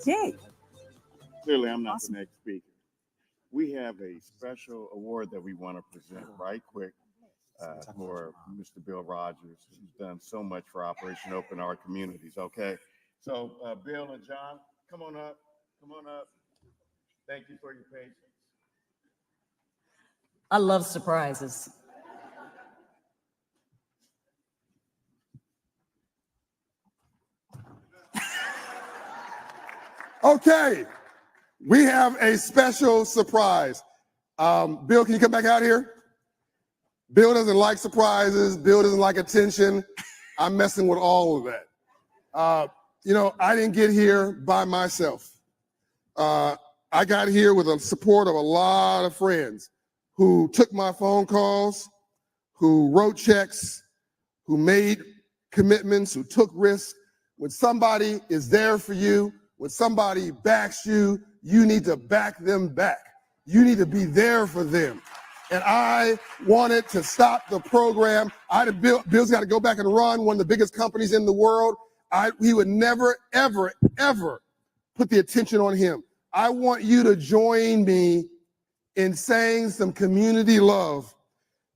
Yay. Clearly, I'm not the next speaker. We have a special award that we want to present right quick for Mr. Bill Rogers, who's done so much for Operation Open Our Communities. Okay, so Bill and John, come on up. Come on up. Thank you for your patience. I love surprises. Okay, we have a special surprise. Bill, can you come back out here? Bill doesn't like surprises. Bill doesn't like attention. I'm messing with all of that. I didn't get here by myself. I got here with the support of a lot of friends who took my phone calls, who wrote checks, who made commitments, who took risks. When somebody is there for you, when somebody backs you, you need to back them back. You need to be there for them. And I wanted to stop the program. Bill's got to go back and run one of the biggest companies in the world. He would never, ever, ever put the attention on him. I want you to join me in saying some community love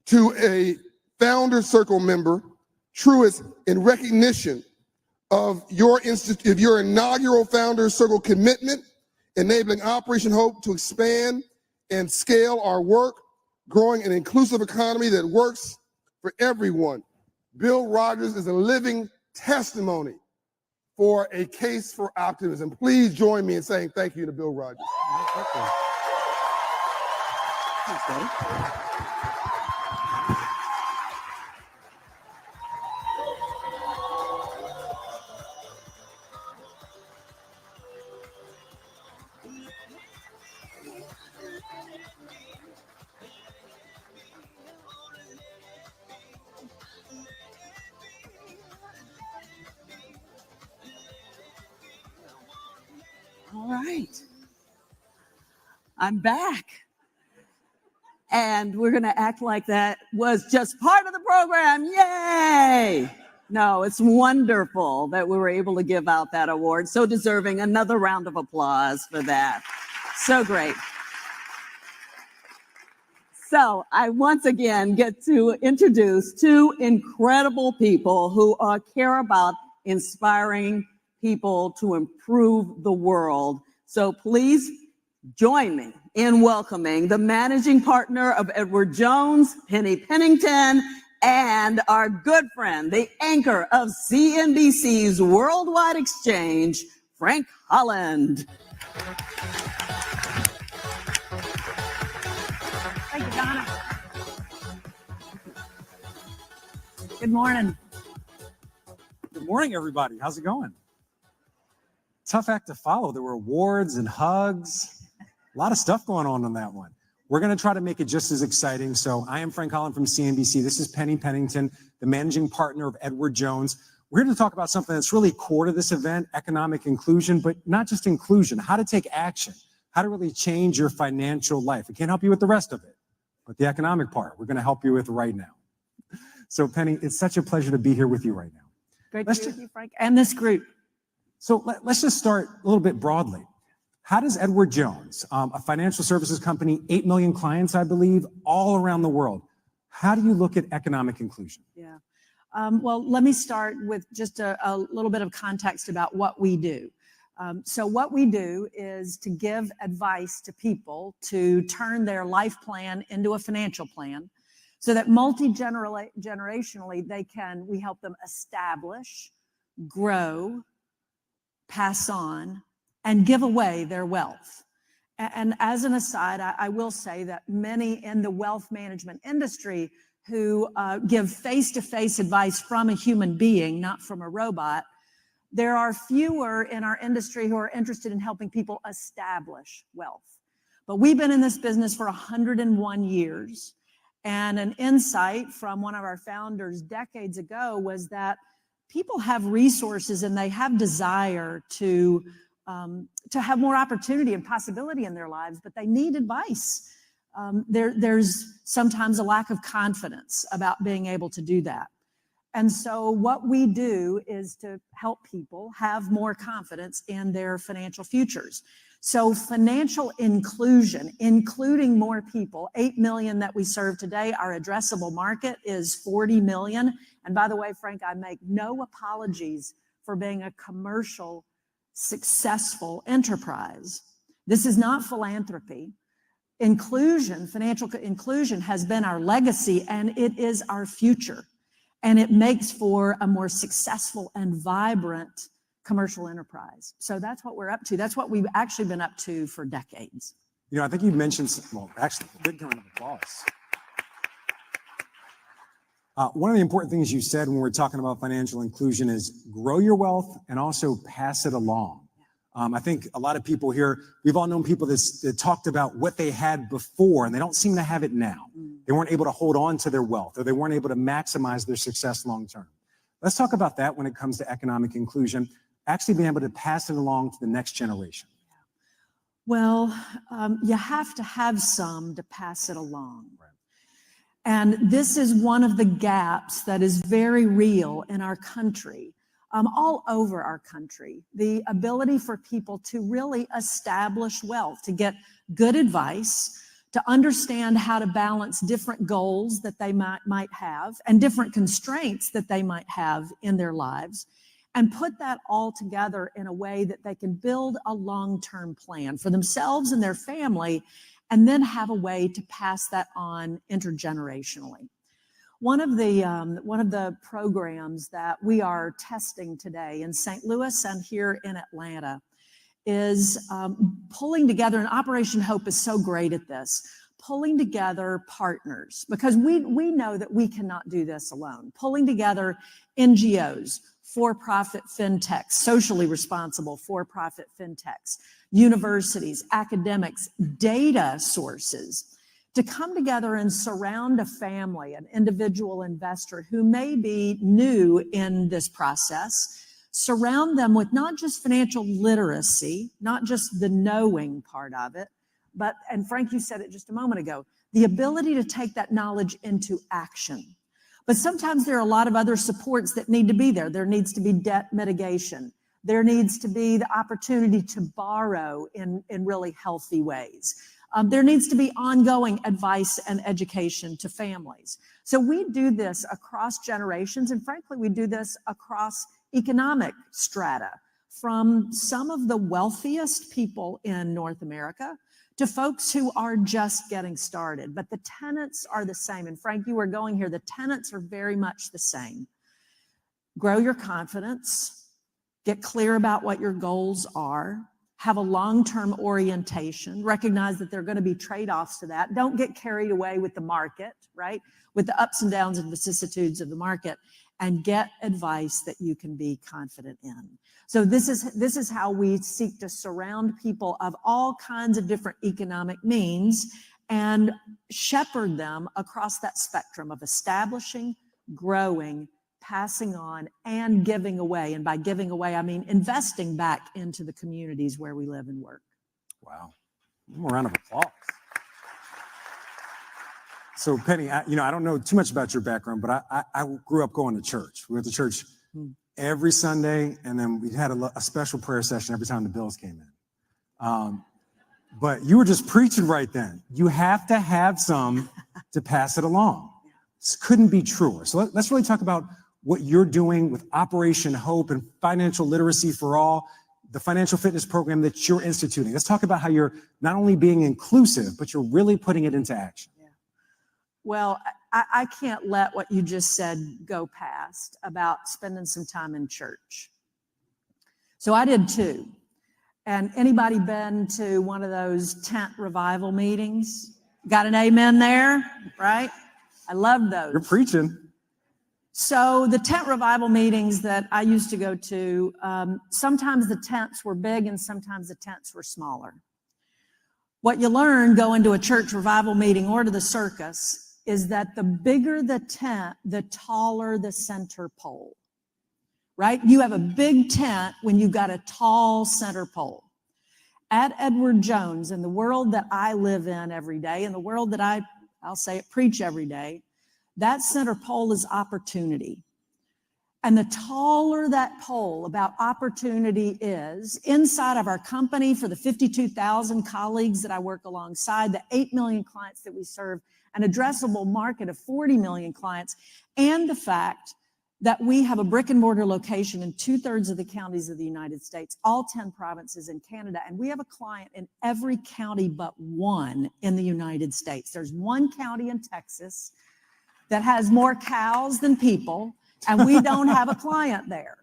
to a Founder Circle member, Truist, in recognition of your inaugural Founder Circle commitment, enabling Operation Hope to expand and scale our work, growing an inclusive economy that works for everyone. Bill Rogers is a living testimony for a case for optimism. Please join me in saying thank you to Bill Rogers. All right. I'm back. And we're going to act like that was just part of the program. Yay! No, it's wonderful that we were able to give out that award. So deserving. Another round of applause for that. So great. So I once again get to introduce two incredible people who care about inspiring people to improve the world. So please join me in welcoming the managing partner of Edward Jones, Penny Pennington, and our good friend, the anchor of CNBC's Worldwide Exchange, Frank Holland. Thank you, Donna. Good morning. Good morning, everybody. How's it going? Tough act to follow. There were awards and hugs. A lot of stuff going on that one. We're going to try to make it just as exciting. So I am Frank Holland from CNBC. This is Penny Pennington, the managing partner of Edward Jones. We're here to talk about something that's really core to this event, economic inclusion, but not just inclusion, how to take action, how to really change your financial life. We can't help you with the rest of it, but the economic part, we're going to help you with right now. So Penny, it's such a pleasure to be here with you right now. Great to be with you, Frank, and this group. So let's just start a little bit broadly. How does Edward Jones, a financial services company, 8 million clients, I believe, all around the world, how do you look at economic inclusion? Yeah. Well, let me start with just a little bit of context about what we do. So what we do is to give advice to people to turn their life plan into a financial plan so that multi-generationally we help them establish, grow, pass on, and give away their wealth. And as an aside, I will say that many in the wealth management industry who give face-to-face advice from a human being, not from a robot, there are fewer in our industry who are interested in helping people establish wealth. But we've been in this business for 101 years. And an insight from one of our founders decades ago was that people have resources and they have desire to have more opportunity and possibility in their lives, but they need advice. There's sometimes a lack of confidence about being able to do that. And so what we do is to help people have more confidence in their financial futures. So financial inclusion, including more people, 8 million that we serve today, our addressable market is 40 million. And by the way, Frank, I make no apologies for being a commercial, successful enterprise. This is not philanthropy. Inclusion, financial inclusion has been our legacy, and it is our future. And it makes for a more successful and vibrant commercial enterprise. So that's what we're up to. That's what we've actually been up to for decades. You know, I think you mentioned, well, actually, a big round of applause. One of the important things you said when we're talking about financial inclusion is grow your wealth and also pass it along. I think a lot of people here, we've all known people that talked about what they had before, and they don't seem to have it now. They weren't able to hold on to their wealth, or they weren't able to maximize their success long term. Let's talk about that when it comes to economic inclusion, actually being able to pass it along to the next generation. Well, you have to have some to pass it along. Right. And this is one of the gaps that is very real in our country. All over our country, the ability for people to really establish wealth, to get good advice, to understand how to balance different goals that they might have and different constraints that they might have in their lives, and put that all together in a way that they can build a long-term plan for themselves and their family, and then have a way to pass that on intergenerationally. One of the programs that we are testing today in St. Louis and here in Atlanta is pulling together, and Operation Hope is so great at this, pulling together partners, because we know that we cannot do this alone. Pulling together NGOs, for-profit fintechs, socially responsible for-profit fintechs, universities, academics, data sources, to come together and surround a family, an individual investor who may be new in this process, surround them with not just financial literacy, not just the knowing part of it, but, and Frank, you said it just a moment ago, the ability to take that knowledge into action. But sometimes there are a lot of other supports that need to be there. There needs to be debt mitigation. There needs to be the opportunity to borrow in really healthy ways. There needs to be ongoing advice and education to families. So we do this across generations, and frankly, we do this across economic strata, from some of the wealthiest people in North America to folks who are just getting started. But the tenets are the same. And Frank, you were going here, the tenets are very much the same. Grow your confidence, get clear about what your goals are, have a long-term orientation, recognize that there are going to be trade-offs to that. Don't get carried away with the market, right? With the ups and downs and vicissitudes of the market, and get advice that you can be confident in. So this is how we seek to surround people of all kinds of different economic means and shepherd them across that spectrum of establishing, growing, passing on, and giving away. And by giving away, I mean investing back into the communities where we live and work. Wow. One more round of applause. So Penny, I don't know too much about your background, but I grew up going to church. We went to church every Sunday, and then we had a special prayer session every time the bills came in. But you were just preaching right then. You have to have some to pass it along. This couldn't be truer. So let's really talk about what you're doing with Operation Hope and Financial Literacy for All, the financial fitness program that you're instituting. Let's talk about how you're not only being inclusive, but you're really putting it into action. Yeah. Well, I can't let what you just said go past about spending some time in church. So I did too. And anybody been to one of those tent revival meetings? Got an amen there, right? I love those. You're preaching. So the tent revival meetings that I used to go to, sometimes the tents were big and sometimes the tents were smaller. What you learn going to a church revival meeting or to the circus is that the bigger the tent, the taller the center pole, right? You have a big tent when you've got a tall center pole. At Edward Jones, in the world that I live in every day, in the world that I'll say it, preach every day, that center pole is opportunity. And the taller that pole about opportunity is inside of our company for the 52,000 colleagues that I work alongside, the 8 million clients that we serve, an addressable market of 40 million clients, and the fact that we have a brick and mortar location in 2/3 of the counties of the United States, all 10 provinces in Canada, and we have a client in every county but one in the United States. There's one county in Texas that has more cows than people, and we don't have a client there.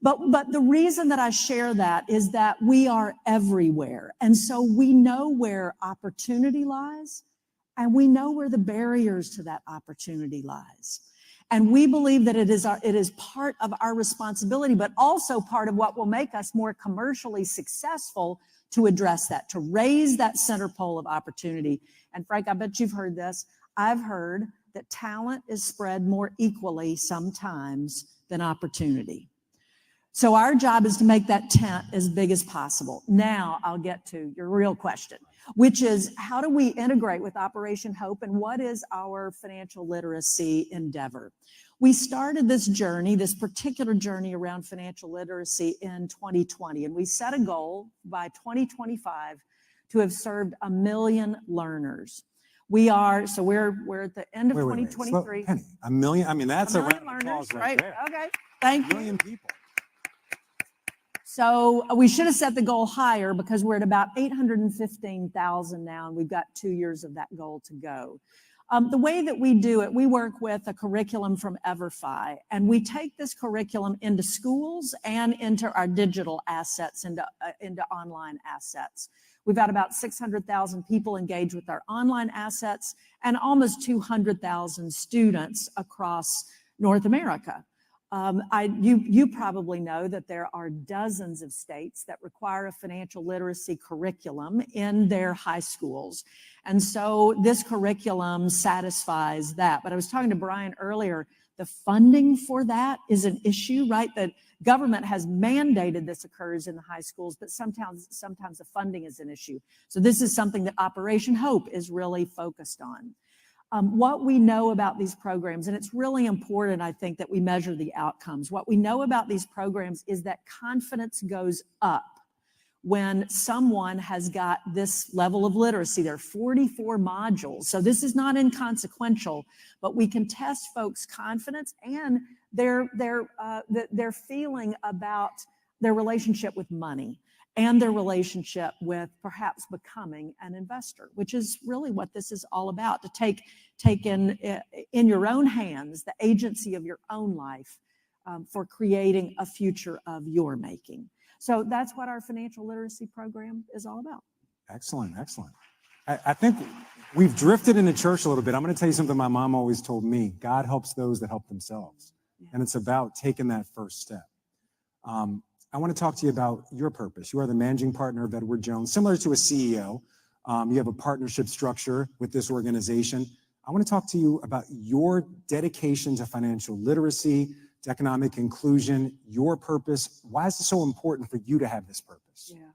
But the reason that I share that is that we are everywhere. And so we know where opportunity lies, and we know where the barriers to that opportunity lies. And we believe that it is part of our responsibility, but also part of what will make us more commercially successful to address that, to raise that center pole of opportunity. And Frank, I bet you've heard this. I've heard that talent is spread more equally sometimes than opportunity. So our job is to make that tent as big as possible. Now I'll get to your real question, which is how do we integrate with Operation Hope, and what is our financial literacy endeavor? We started this journey, this particular journey around financial literacy in 2020, and we set a goal by 2025 to have served 1 million learners. We're at the end of 2023. Penny, 1 million? I mean, that's a round of learners, applause right there. Okay, thank 1 you. million people. So we should have set the goal higher because we're at about 815,000 now, and we've got 2 years of that goal to go. The way that we do it, we work with a curriculum from EverFi, and we take this curriculum into schools and into our digital assets, into online assets. We've got about 600,000 people engaged with our online assets and almost 200,000 students across North America. You probably know that there are dozens of states that require a financial literacy curriculum in their high schools. And so this curriculum satisfies that. But I was talking to Brian earlier, the funding for that is an issue, right? That government has mandated this occurs in the high schools, but sometimes the funding is an issue. So this is something that Operation Hope is really focused on. What we know about these programs, and it's really important, I think, that we measure the outcomes. What we know about these programs is that confidence goes up when someone has got this level of literacy. There are 44 modules, so this is not inconsequential, but we can test folks' confidence and their feeling about their relationship with money and their relationship with perhaps becoming an investor, which is really what this is all about, to take in your own hands the agency of your own life for creating a future of your making. So that's what our financial literacy program is all about. Excellent, excellent. I think we've drifted into church a little bit. I'm going to tell you something my mom always told me. God helps those that help themselves. Yeah. And it's about taking that first step. I want to talk to you about your purpose. You are the managing partner of Edward Jones, similar to a CEO. You have a partnership structure with this organization. I want to talk to you about your dedication to financial literacy, to economic inclusion, your purpose. Why is it so important for you to have this purpose? Yeah.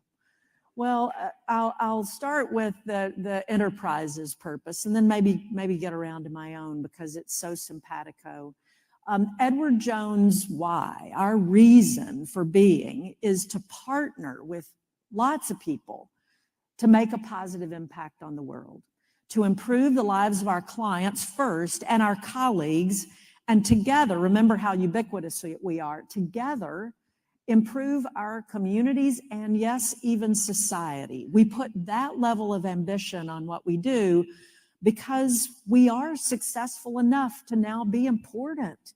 Well, I'll start with the enterprise's purpose, and then maybe get around to my own because it's so simpatico. Edward Jones' why, our reason for being, is to partner with lots of people to make a positive impact on the world, to improve the lives of our clients first and our colleagues, and together, remember how ubiquitous we are, together improve our communities and, yes, even society. We put that level of ambition on what we do because we are successful enough to now be important,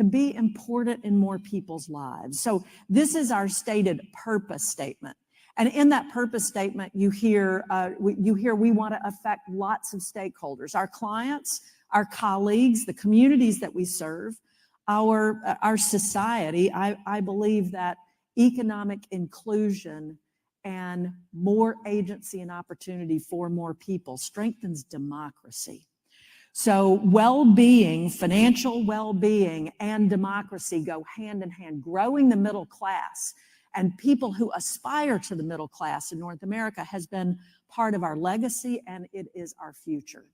in more people's lives. So this is our stated purpose statement. And in that purpose statement, you hear we want to affect lots of stakeholders, our clients, our colleagues, the communities that we serve, our society. I believe that economic inclusion and more agency and opportunity for more people strengthens democracy. So well-being, financial well-being and democracy go hand in hand. Growing the middle class and people who aspire to the middle class in North America has been part of our legacy, and it is our future.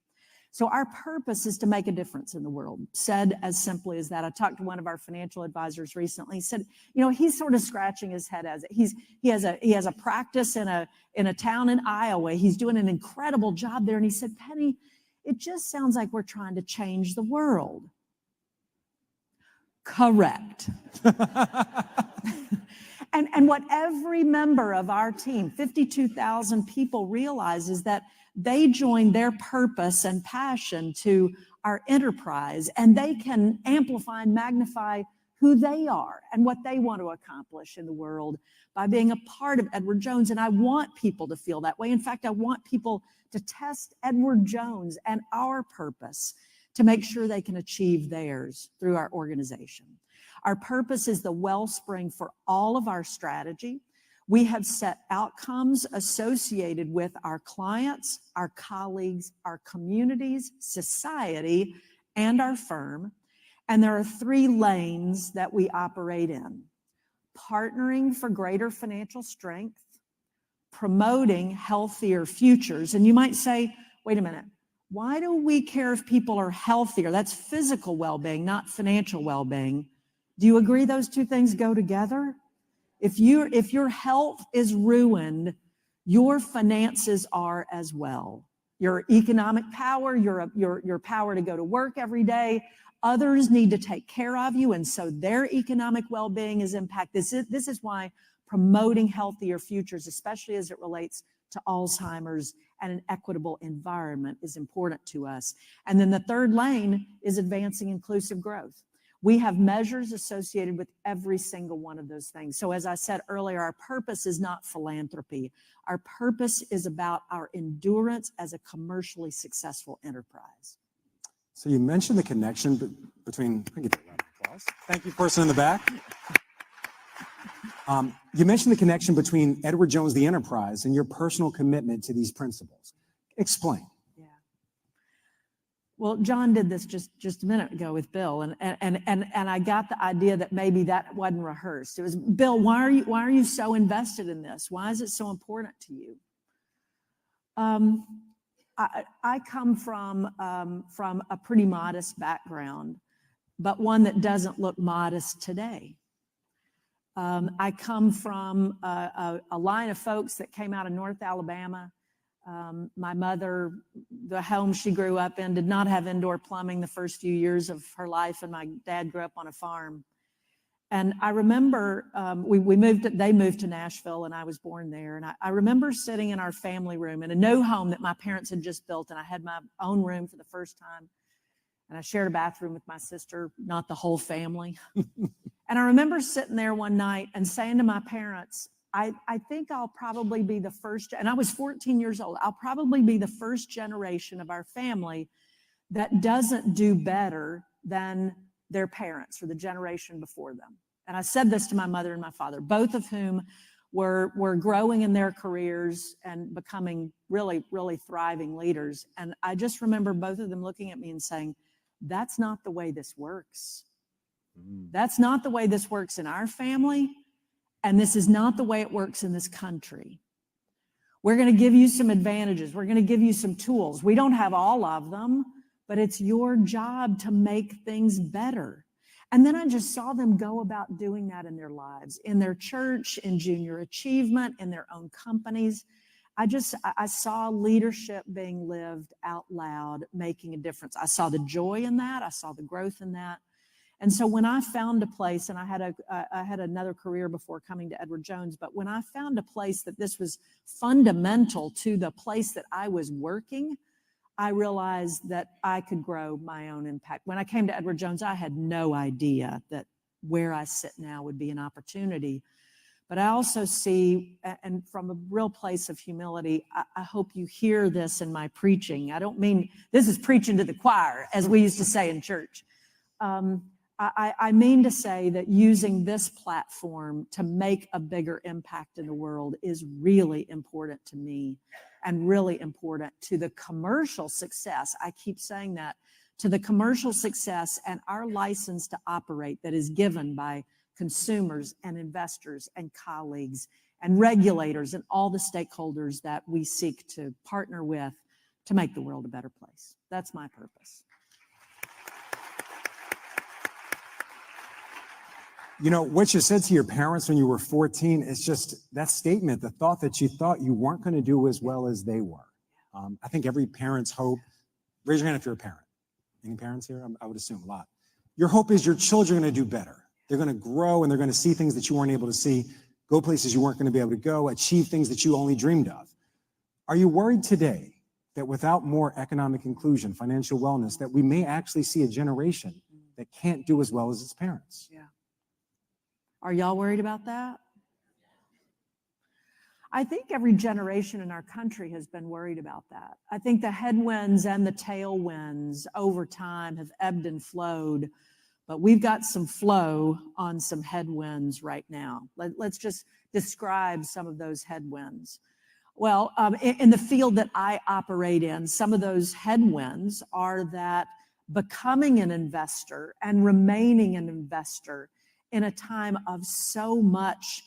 So our purpose is to make a difference in the world, said as simply as that. I talked to one of our financial advisors recently. He said, he's sort of scratching his head as it. He has a practice in a town in Iowa. He's doing an incredible job there. And he said, Penny, it just sounds like we're trying to change the world. Correct. And what every member of our team, 52,000 people, realize is that they join their purpose and passion to our enterprise, and they can amplify and magnify who they are and what they want to accomplish in the world by being a part of Edward Jones. And I want people to feel that way. In fact, I want people to test Edward Jones and our purpose to make sure they can achieve theirs through our organization. Our purpose is the wellspring for all of our strategy. We have set outcomes associated with our clients, our colleagues, our communities, society, and our firm. And there are 3 lanes that we operate in: partnering for greater financial strength, promoting healthier futures. And you might say, wait a minute, why do we care if people are healthier? That's physical well-being, not financial well-being. Do you agree those 2 things go together? If your health is ruined, your finances are as well. Your economic power, your power to go to work every day, others need to take care of you, and so their economic well-being is impacted. This is why promoting healthier futures, especially as it relates to Alzheimer's and an equitable environment, is important to us. And then the 3rd lane is advancing inclusive growth. We have measures associated with every single one of those things. So as I said earlier, our purpose is not philanthropy. Our purpose is about our endurance as a commercially successful enterprise. So you mentioned the connection between, I get a round of applause. Thank you, person in the back. You mentioned the connection between Edward Jones, the enterprise, and your personal commitment to these principles. Explain. Well, John did this just a minute ago with Bill, and I got the idea that maybe that wasn't rehearsed. It was, Bill, why are you so invested in this? Why is it so important to you? I come from a pretty modest background, but one that doesn't look modest today. I come from a line of folks that came out of North Alabama. My mother, the home she grew up in, did not have indoor plumbing the first few years of her life, and my dad grew up on a farm. And I remember they moved to Nashville, and I was born there. And I remember sitting in our family room in a new home that my parents had just built, and I had my own room for the first time. And I shared a bathroom with my sister, not the whole family. And I remember sitting there one night and saying to my parents, I think I'll probably be the first, and I was 14 years old, I'll probably be the first generation of our family that doesn't do better than their parents or the generation before them. And I said this to my mother and my father, both of whom were growing in their careers and becoming really, really thriving leaders. And I just remember both of them looking at me and saying, that's not the way this works. That's not the way this works in our family. And this is not the way it works in this country. We're going to give you some advantages. We're going to give you some tools. We don't have all of them, but it's your job to make things better. And then I just saw them go about doing that in their lives, in their church, in junior achievement, in their own companies. I saw leadership being lived out loud, making a difference. I saw the joy in that. I saw the growth in that. And so when I found a place, and I had another career before coming to Edward Jones, but when I found a place that this was fundamental to the place that I was working, I realized that I could grow my own impact. When I came to Edward Jones, I had no idea that where I sit now would be an opportunity. But I also see, and from a real place of humility, I hope you hear this in my preaching. I don't mean this is preaching to the choir, as we used to say in church. I mean to say that using this platform to make a bigger impact in the world is really important to me and really important to the commercial success. I keep saying that, to the commercial success and our license to operate that is given by consumers and investors and colleagues and regulators and all the stakeholders that we seek to partner with to make the world a better place. That's my purpose. You know, what you said to your parents when you were 14 is just that statement, the thought that you thought you weren't going to do as well as they were. I think every parent's hope, raise your hand if you're a parent. Any parents here? I would assume a lot. Your hope is your children are going to do better. They're going to grow and they're going to see things that you weren't able to see, go places you weren't going to be able to go, achieve things that you only dreamed of. Are you worried today that without more economic inclusion, financial wellness, that we may actually see a generation that can't do as well as its parents? Yeah. Are y'all worried about that? I think every generation in our country has been worried about that. I think the headwinds and the tailwinds over time have ebbed and flowed, but we've got some flow on some headwinds right now. Let's just describe some of those headwinds. Well, in the field that I operate in, some of those headwinds are that becoming an investor and remaining an investor in a time of so much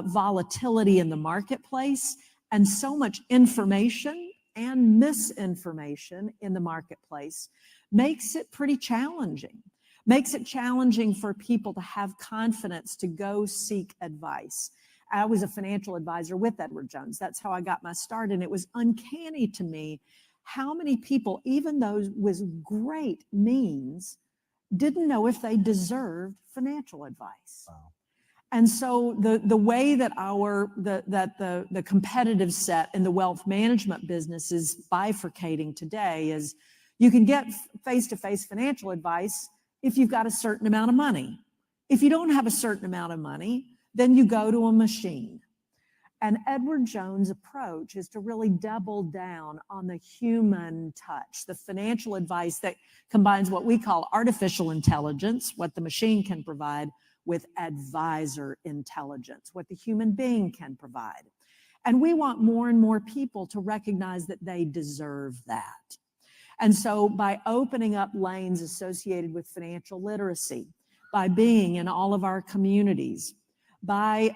volatility in the marketplace and so much information and misinformation in the marketplace makes it pretty challenging. Makes it challenging for people to have confidence to go seek advice. I was a financial advisor with Edward Jones. That's how I got my start. And it was uncanny to me how many people, even those with great means, didn't know if they deserved financial advice. Wow. And so the way that the competitive set in the wealth management business is bifurcating today is you can get face-to-face financial advice if you've got a certain amount of money. If you don't have a certain amount of money, then you go to a machine. And Edward Jones' approach is to really double down on the human touch, the financial advice that combines what we call artificial intelligence, what the machine can provide, with advisor intelligence, what the human being can provide. And we want more and more people to recognize that they deserve that. And so by opening up lanes associated with financial literacy, by being in all of our communities, by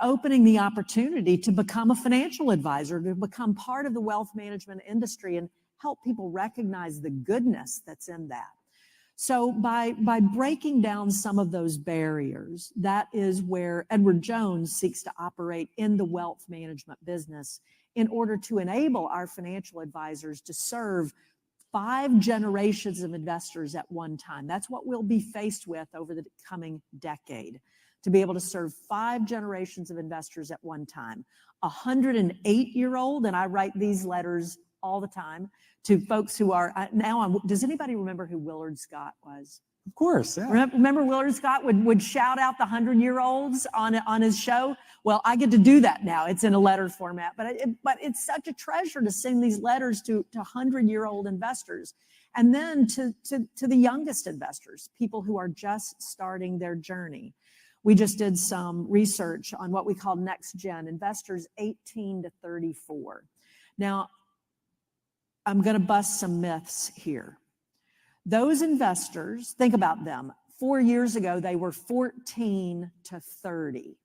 opening the opportunity to become a financial advisor, to become part of the wealth management industry and help people recognize the goodness that's in that. So by breaking down some of those barriers, that is where Edward Jones seeks to operate in the wealth management business in order to enable our financial advisors to serve 5 generations of investors at one time. That's what we'll be faced with over the coming decade, to be able to serve 5 generations of investors at one time. A 108-year-old, and I write these letters all the time to folks who are does anybody remember who Willard Scott was? Of course, yeah. Remember Willard Scott would shout out the 100-year-olds on his show? Well, I get to do that now. It's in a letter format, but it's such a treasure to send these letters to 100-year-old investors. And then to the youngest investors, people who are just starting their journey. We just did some research on what we call next gen investors 18 to 34. Now, I'm going to bust some myths here. Those investors, think about them. 4 years ago, they were 14 to 30.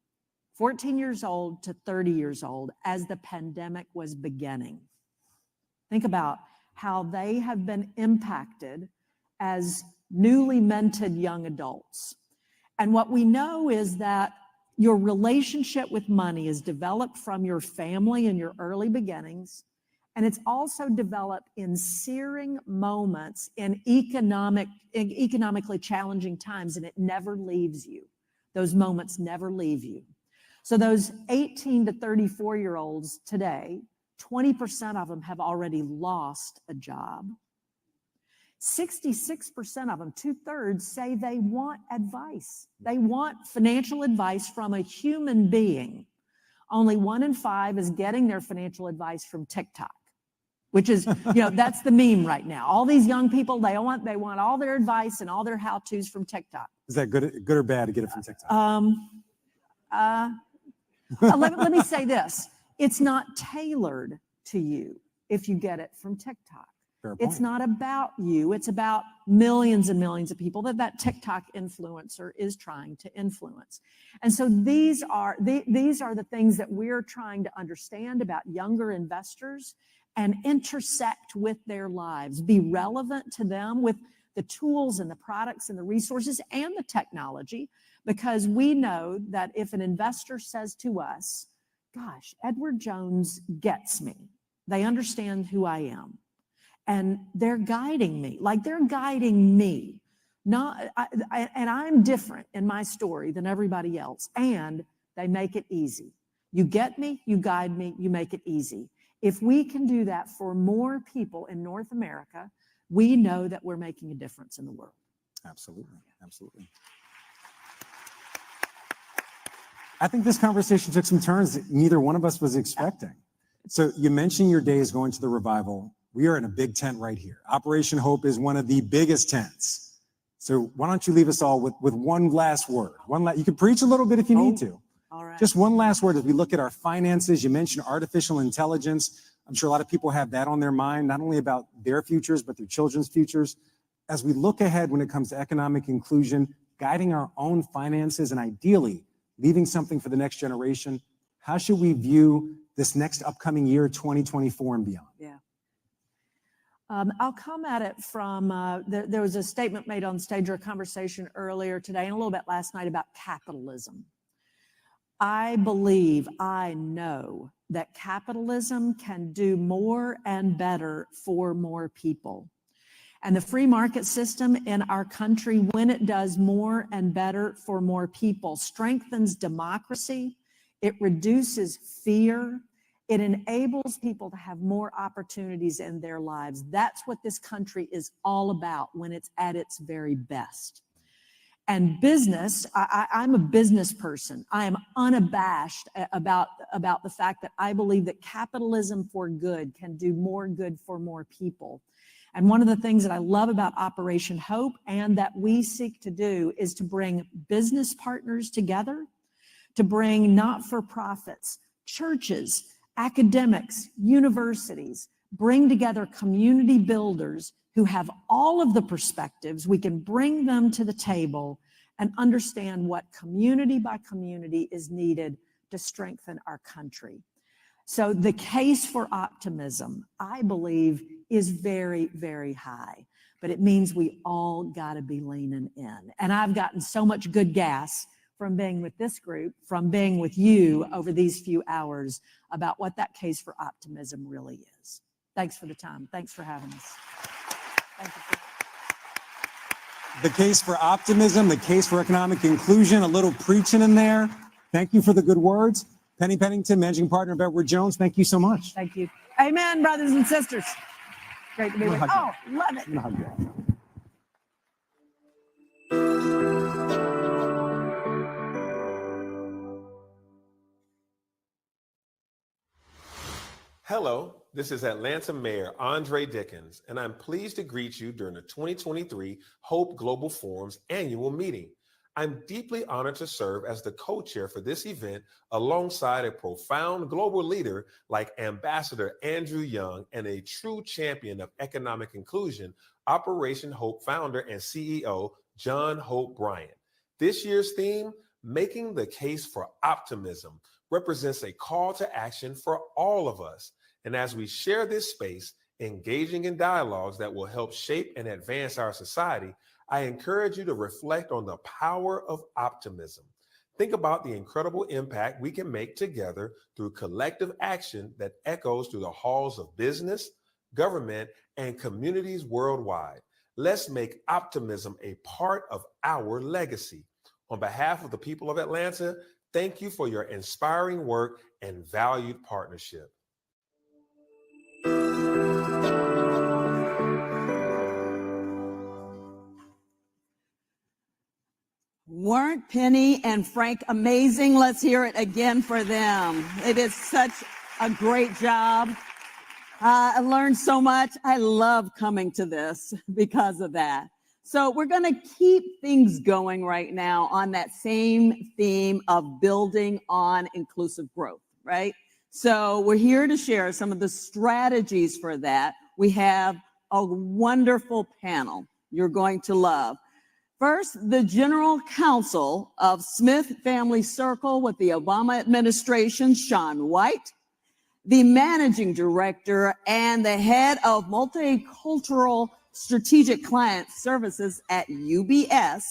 14 years old to 30 years old as the pandemic was beginning. Think about how they have been impacted as newly minted young adults. And what we know is that your relationship with money is developed from your family and your early beginnings. And it's also developed in searing moments in economically challenging times, and it never leaves you. Those moments never leave you. So those 18 to 34-year-olds today, 20% of them have already lost a job. 66% of them, 2/3, say they want advice. They want financial advice from a human being. Only 1 in 5 is getting their financial advice from TikTok, which is, that's the meme right now. All these young people, they want all their advice and all their how-tos from TikTok. Is that good or bad to get it from TikTok? Let me say this. It's not tailored to you if you get it from TikTok. It's not about you. It's about millions and millions of people that TikTok influencer is trying to influence. And so these are the things that we're trying to understand about younger investors and intersect with their lives, be relevant to them with the tools and the products and the resources and the technology, because we know that if an investor says to us, gosh, Edward Jones gets me, they understand who I am, and they're guiding me, like they're guiding me. And I'm different in my story than everybody else, and they make it easy. You get me, you guide me, you make it easy. If we can do that for more people in North America, we know that we're making a difference in the world. Absolutely, absolutely. I think this conversation took some turns that neither one of us was expecting. So you mentioned your days going to the revival. We are in a big tent right here. Operation Hope is one of the biggest tents. So why don't you leave us all with one last word? You can preach a little bit if you need to. All right. Just one last word as we look at our finances. You mentioned artificial intelligence. I'm sure a lot of people have that on their mind, not only about their futures, but their children's futures. As we look ahead when it comes to economic inclusion, guiding our own finances, and ideally leaving something for the next generation, how should we view this next upcoming year, 2024 and beyond? Yeah. I'll come at it from, there was a statement made on stage or a conversation earlier today and a little bit last night about capitalism. I know that capitalism can do more and better for more people. And the free market system in our country, when it does more and better for more people, strengthens democracy, it reduces fear, it enables people to have more opportunities in their lives. That's what this country is all about when it's at its very best. And business, I'm a business person. I am unabashed about the fact that I believe that capitalism for good can do more good for more people. And one of the things that I love about Operation Hope and that we seek to do is to bring business partners together, to bring not-for-profits, churches, academics, universities, bring together community builders who have all of the perspectives. We can bring them to the table and understand what community by community is needed to strengthen our country. So the case for optimism, I believe, is very, very high, but it means we all got to be leaning in. And I've gotten so much good gas from being with this group, from being with you over these few hours about what that case for optimism really is. Thanks for the time. Thanks for having us. Thank you. The case for optimism, the case for economic inclusion, a little preaching in there. Thank you for the good words. Penny Pennington, managing partner of Edward Jones, thank you so much. Thank you. Amen, brothers and sisters. Great to be with you. Oh, love it. Hello, this is Atlanta Mayor Andre Dickens, and I'm pleased to greet you during the 2023 Hope Global Forum's annual meeting. I'm deeply honored to serve as the co-chair for this event alongside a profound global leader like Ambassador Andrew Young and a true champion of economic inclusion, Operation Hope founder and CEO John Hope Bryant. This year's theme, Making the Case for Optimism, represents a call to action for all of us. And as we share this space, engaging in dialogues that will help shape and advance our society, I encourage you to reflect on the power of optimism. Think about the incredible impact we can make together through collective action that echoes through the halls of business, government, and communities worldwide. Let's make optimism a part of our legacy. On behalf of the people of Atlanta, thank you for your inspiring work and valued partnership. Weren't Penny and Frank amazing? Let's hear it again for them. They did such a great job. I learned so much. I love coming to this because of that. So we're going to keep things going right now on that same theme of building on inclusive growth, right? So we're here to share some of the strategies for that. We have a wonderful panel you're going to love. First, the General Counsel of Smith Family Circle with the Obama administration, Sean White. the managing director and the head of multicultural strategic client services at UBS,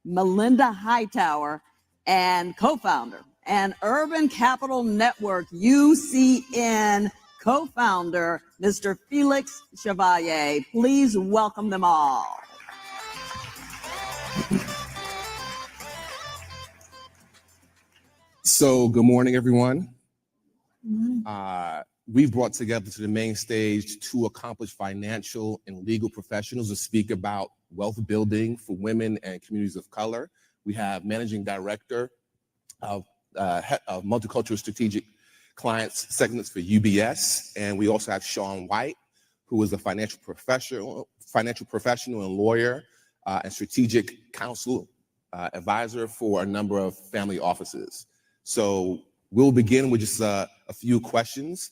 Melinda Hightower, and co-founder and Urban Capital Network, UCN co-founder, Mr. Felix Chevalier. Please welcome them all. So good morning, everyone. We've brought together to the main stage two accomplished financial and legal professionals to speak about wealth building for women and communities of color. We have Managing Director of Multicultural Strategic Clients Segments for UBS, and we also have Sean White, who is a financial professional and lawyer and strategic counsel advisor for a number of family offices. So we'll begin with just a few questions.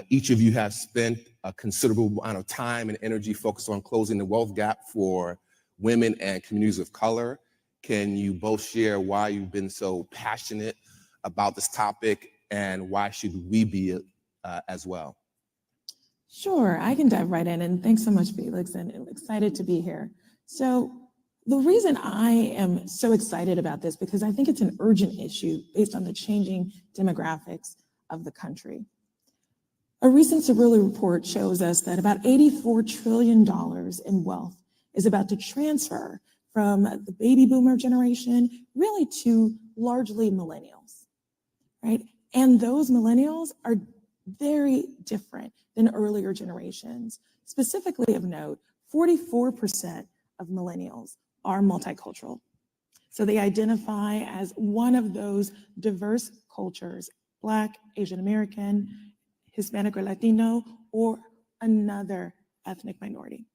Each of you have spent a considerable amount of time and energy focused on closing the wealth gap for women and communities of color. Can you both share why you've been so passionate about this topic and why should we be as well? Sure, I can dive right in, and thanks so much, Felix, and I'm excited to be here. So the reason I am so excited about this, because I think it's an urgent issue based on the changing demographics of the country. A recent Cerulli report shows us that about $84 trillion in wealth is about to transfer from the baby boomer generation really to largely millennials, right? And those millennials are very different than earlier generations. Specifically of note, 44% of millennials are multicultural. So they identify as one of those diverse cultures, Black, Asian American, Hispanic or Latino, or another ethnic minority.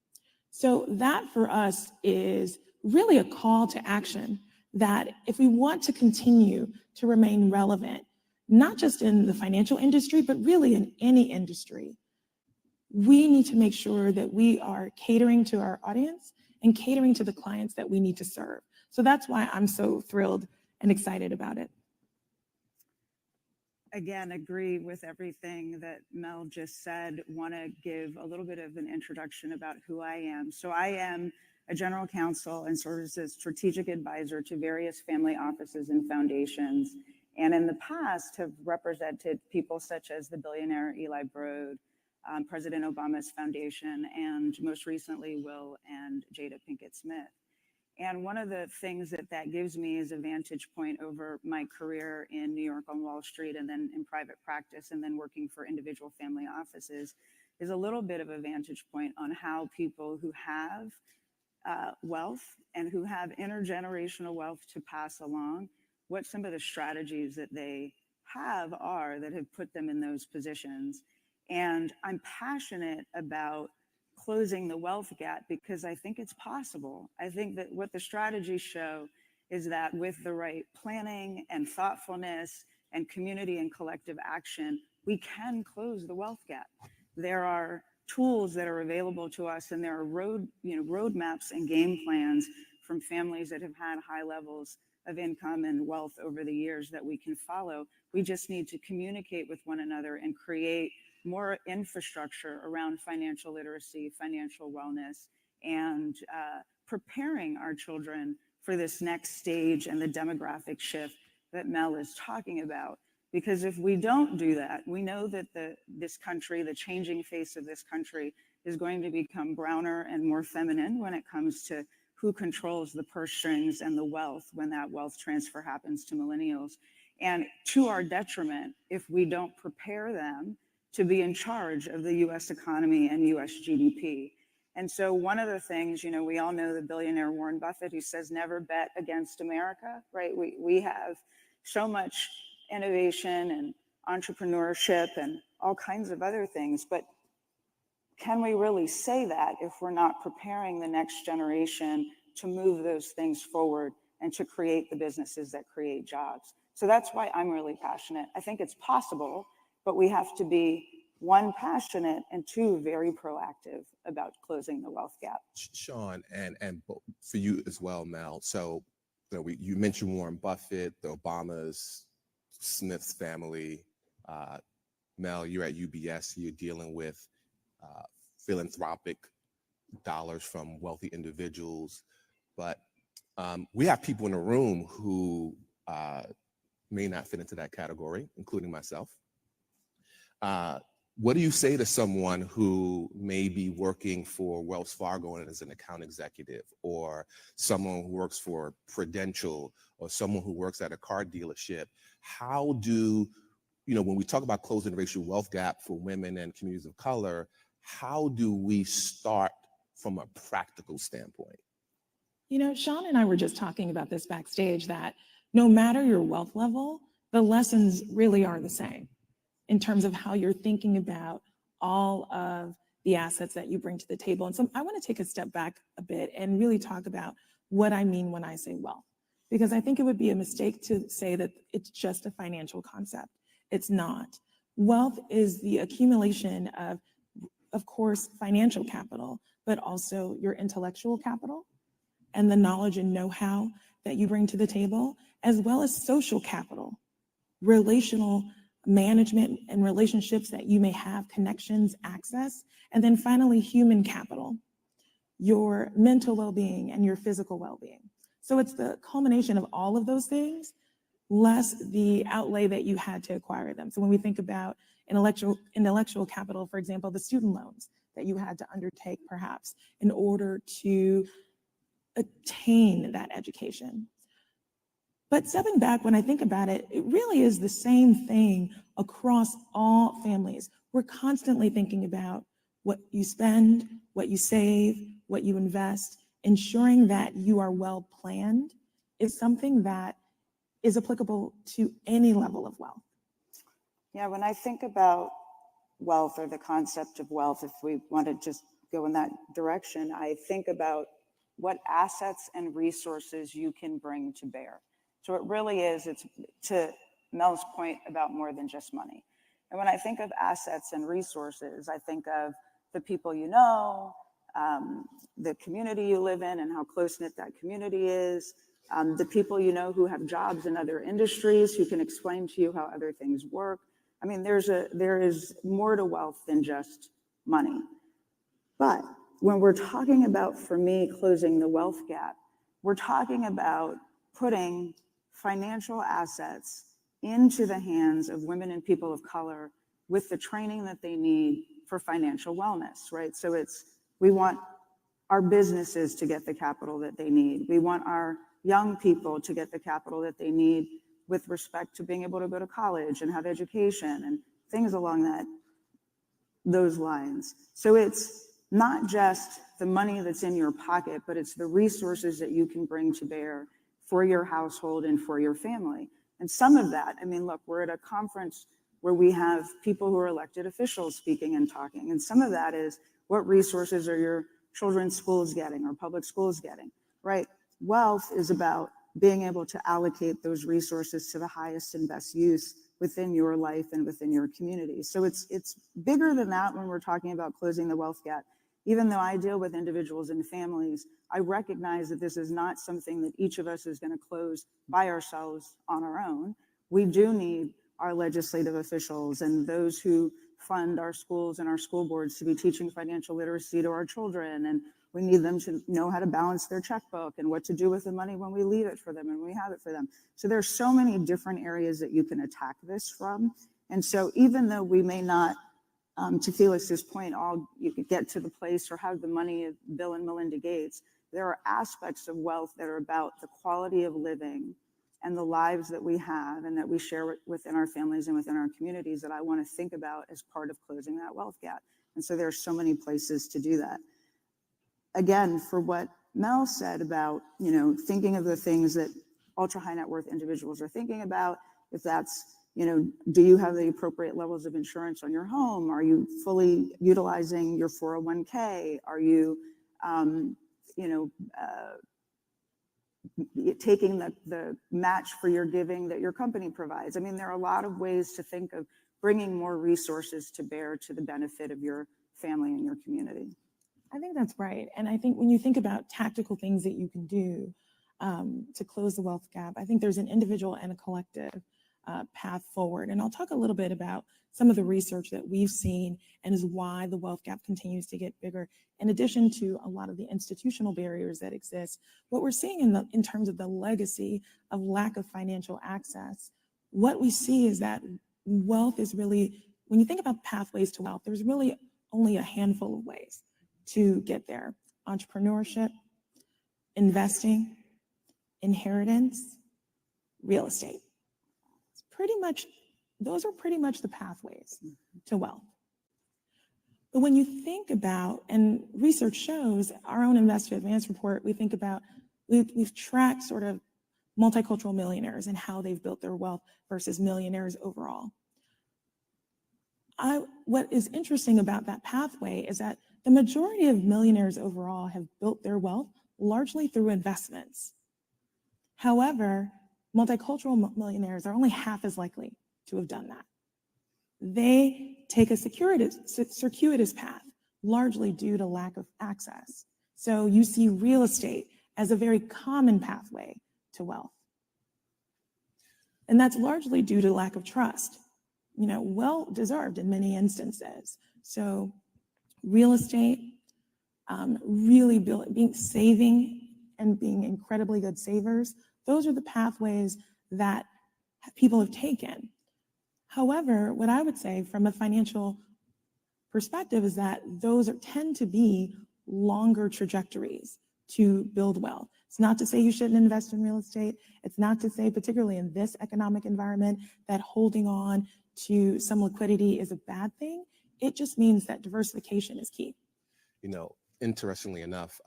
So that for us is really a call to action that if we want to continue to remain relevant, not just in the financial industry, but really in any industry, we need to make sure that we are catering to our audience and catering to the clients that we need to serve. So that's why I'm so thrilled and excited about it. Again, agree with everything that Mel just said. Want to give a little bit of an introduction about who I am. So I am a general counsel and serves as strategic advisor to various family offices and foundations. And in the past have represented people such as the billionaire Eli Broad, President Obama's foundation, and most recently Will and Jada Pinkett Smith. And one of the things that gives me is a vantage point over my career in New York on Wall Street and then in private practice and then working for individual family offices is a little bit of a vantage point on how people who have wealth and who have intergenerational wealth to pass along, what some of the strategies that they have are that have put them in those positions. And I'm passionate about closing the wealth gap because I think it's possible. I think that what the strategies show is that with the right planning and thoughtfulness and community and collective action, we can close the wealth gap. There are tools that are available to us, and there are roadmaps and game plans from families that have had high levels of income and wealth over the years that we can follow. We just need to communicate with one another and create more infrastructure around financial literacy, financial wellness, and preparing our children for this next stage and the demographic shift that Mel is talking about. Because if we don't do that, we know that this country, the changing face of this country, is going to become browner and more feminine when it comes to who controls the purse strings and the wealth when that wealth transfer happens to millennials. And to our detriment, if we don't prepare them to be in charge of the US economy and US GDP. And so one of the things, we all know the billionaire Warren Buffett, who says never bet against America, right? We have so much innovation and entrepreneurship and all kinds of other things, but can we really say that if we're not preparing the next generation to move those things forward and to create the businesses that create jobs? So that's why I'm really passionate. I think it's possible, but we have to be, one, passionate, and two, very proactive about closing the wealth gap. Sean, and for you as well, Mel. So you mentioned Warren Buffett, the Obamas, Smith's family, Mel, you're at UBS, you're dealing with philanthropic dollars from wealthy individuals, but we have people in the room who may not fit into that category, including myself. What do you say to someone who may be working for Wells Fargo and as an account executive, or someone who works for Prudential, or someone who works at a car dealership? How do, when we talk about closing the racial wealth gap for women and communities of color, how do we start from a practical standpoint? Sean and I were just talking about this backstage, that no matter your wealth level, the lessons really are the same in terms of how you're thinking about all of the assets that you bring to the table. And so I want to take a step back a bit and really talk about what I mean when I say wealth, because I think it would be a mistake to say that it's just a financial concept. It's not. Wealth is the accumulation of course, financial capital, but also your intellectual capital and the knowledge and know-how that you bring to the table, as well as social capital, relational management and relationships that you may have, connections, access, and then finally, human capital, your mental well-being and your physical well-being. So it's the culmination of all of those things, less the outlay that you had to acquire them. So when we think about intellectual capital, for example, the student loans that you had to undertake perhaps in order to attain that education. But stepping back, when I think about it, it really is the same thing across all families. We're constantly thinking about what you spend, what you save, what you invest. Ensuring that you are well planned is something that is applicable to any level of wealth. Yeah, when I think about wealth, or the concept of wealth, if we want to just go in that direction, I think about what assets and resources you can bring to bear. So it really is, it's to Mel's point about more than just money. And when I think of assets and resources, I think of the people you know, the community you live in and how close-knit that community is, the people you know who have jobs in other industries who can explain to you how other things work. I mean, there is more to wealth than just money. But when we're talking about, for me, closing the wealth gap, we're talking about putting financial assets into the hands of women and people of color with the training that they need for financial wellness, right? So we want our businesses to get the capital that they need. We want our young people to get the capital that they need with respect to being able to go to college and have education and things along those lines. So it's not just the money that's in your pocket, but it's the resources that you can bring to bear for your household and for your family. And some of that, I mean, look, we're at a conference where we have people who are elected officials speaking and talking. And some of that is, what resources are your children's schools getting or public schools getting, right? Wealth is about being able to allocate those resources to the highest and best use within your life and within your community. So it's bigger than that when we're talking about closing the wealth gap. Even though I deal with individuals and families, I recognize that this is not something that each of us is going to close by ourselves on our own. We do need our legislative officials and those who fund our schools and our school boards to be teaching financial literacy to our children. And we need them to know how to balance their checkbook and what to do with the money when we leave it for them and we have it for them. So there's so many different areas that you can attack this from. And so even though we may not, to Felix's point, you could get to the place or have the money of Bill and Melinda Gates, there are aspects of wealth that are about the quality of living and the lives that we have and that we share within our families and within our communities that I want to think about as part of closing that wealth gap. And so there are so many places to do that. Again, for what Mel said about, thinking of the things that ultra high net worth individuals are thinking about, if that's, do you have the appropriate levels of insurance on your home? Are you fully utilizing your 401k? Are you, taking the match for your giving that your company provides? I mean, there are a lot of ways to think of bringing more resources to bear to the benefit of your family and your community. I think that's right. And I think when you think about tactical things that you can do to close the wealth gap, I think there's an individual and a collective path forward. And I'll talk a little bit about some of the research that we've seen and is why the wealth gap continues to get bigger. In addition to a lot of the institutional barriers that exist, what we're seeing in terms of the legacy of lack of financial access, what we see is that wealth is really, when you think about pathways to wealth, there's really only a handful of ways to get there. Entrepreneurship, investing, inheritance, real estate. It's pretty much, those are pretty much the pathways to wealth. But when you think about, and research shows, our own Investor Advance report, we think about, we've tracked sort of multicultural millionaires and how they've built their wealth versus millionaires overall. What is interesting about that pathway is that the majority of millionaires overall have built their wealth largely through investments. However, multicultural millionaires are only half as likely to have done that. They take a circuitous path, largely due to lack of access. So you see real estate as a very common pathway to wealth. And that's largely due to lack of trust, well-deserved in many instances. So real estate, really saving and being incredibly good savers, those are the pathways that people have taken. However, what I would say from a financial perspective is that those tend to be longer trajectories to build wealth. It's not to say you shouldn't invest in real estate. It's not to say, particularly in this economic environment, that holding on to some liquidity is a bad thing. It just means that diversification is key. Interestingly enough,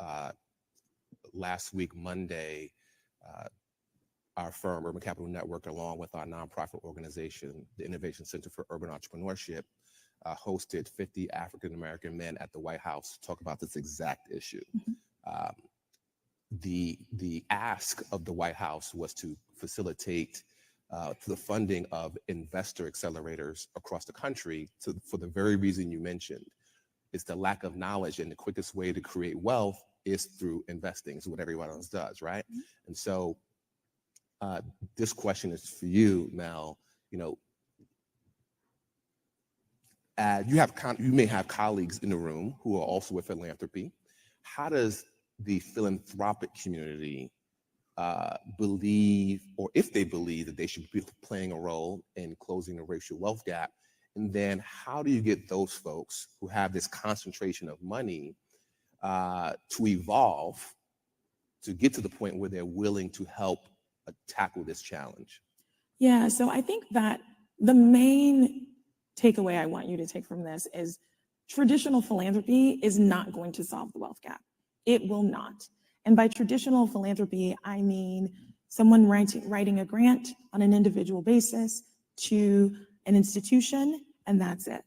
last week, Monday, our firm, Urban Capital Network, along with our nonprofit organization, the Innovation Center for Urban Entrepreneurship, hosted 50 African-American men at the White House to talk about this exact issue. The ask of the White House was to facilitate the funding of investor accelerators across the country for the very reason you mentioned. It's the lack of knowledge, and the quickest way to create wealth is through investing. It's what everyone else does, right? And so this question is for you, Mel. You may have colleagues in the room who are also with philanthropy. How does the philanthropic community believe, or if they believe, that they should be playing a role in closing the racial wealth gap? And then how do you get those folks who have this concentration of money to evolve to get to the point where they're willing to help tackle this challenge? Yeah, so I think that the main takeaway I want you to take from this is traditional philanthropy is not going to solve the wealth gap. It will not. And by traditional philanthropy, I mean someone writing a grant on an individual basis to an institution, and that's it.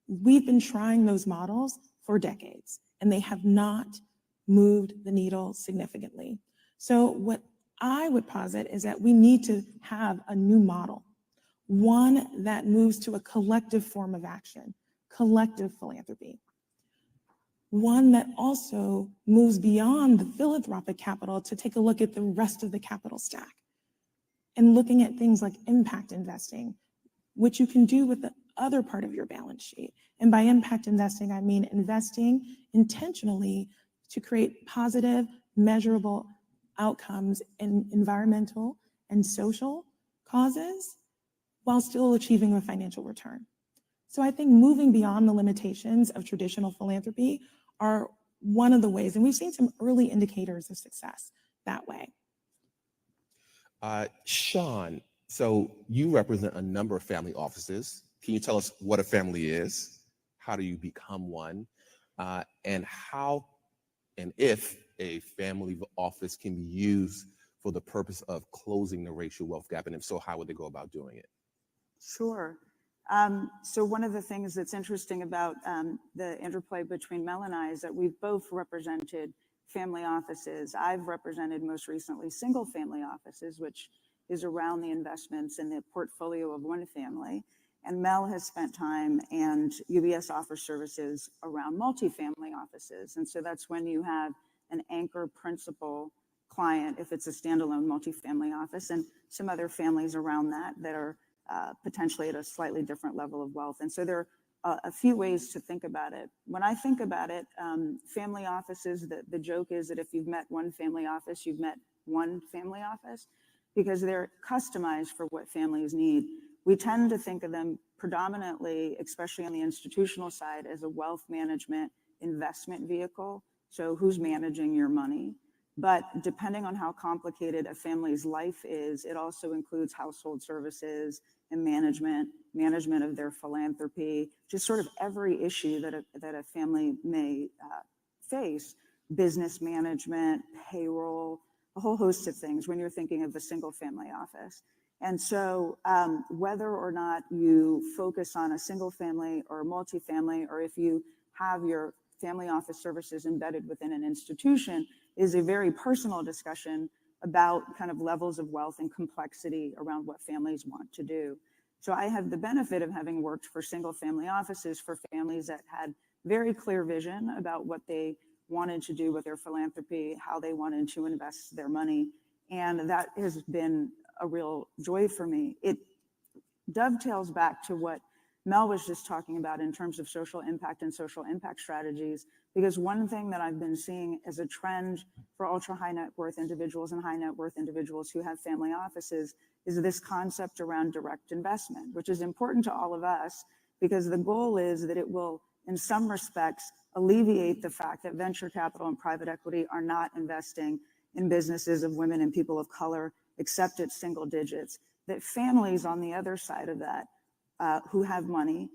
We've been trying those models for decades, and they have not moved the needle significantly. So what I would posit is that we need to have a new model, one that moves to a collective form of action, collective philanthropy, one that also moves beyond the philanthropic capital to take a look at the rest of the capital stack and looking at things like impact investing, which you can do with the other part of your balance sheet. And by impact investing, I mean investing intentionally to create positive, measurable outcomes in environmental and social causes while still achieving a financial return. So I think moving beyond the limitations of traditional philanthropy are one of the ways, and we've seen some early indicators of success that way. Sean, so you represent a number of family offices. Can you tell us what a family is? How do you become one? And how and if a family office can be used for the purpose of closing the racial wealth gap? And if so, how would they go about doing it? Sure. So one of the things that's interesting about the interplay between Mel and I is that we've both represented family offices. I've represented most recently single family offices, which is around the investments in the portfolio of one family. And Mel has spent time, and UBS offers services around multifamily offices. And so that's when you have an anchor principal client, if it's a standalone multifamily office, and some other families around that that are potentially at a slightly different level of wealth. And so there are a few ways to think about it. When I think about it, family offices, the joke is that if you've met one family office, you've met one family office, because they're customized for what families need. We tend to think of them predominantly, especially on the institutional side, as a wealth management investment vehicle. So who's managing your money? But depending on how complicated a family's life is, it also includes household services and management of their philanthropy, just sort of every issue that a family may face, business management, payroll, a whole host of things when you're thinking of a single family office. And so whether or not you focus on a single family or a multifamily, or if you have your family office services embedded within an institution, is a very personal discussion about kind of levels of wealth and complexity around what families want to do. So I have the benefit of having worked for single family offices for families that had very clear vision about what they wanted to do with their philanthropy, how they wanted to invest their money. And that has been a real joy for me. It dovetails back to what Mel was just talking about in terms of social impact and social impact strategies, because one thing that I've been seeing as a trend for ultra high net worth individuals and high net worth individuals who have family offices is this concept around direct investment, which is important to all of us because the goal is that it will, in some respects, alleviate the fact that venture capital and private equity are not investing in businesses of women and people of color, except at single digits, that families on the other side of that who have money,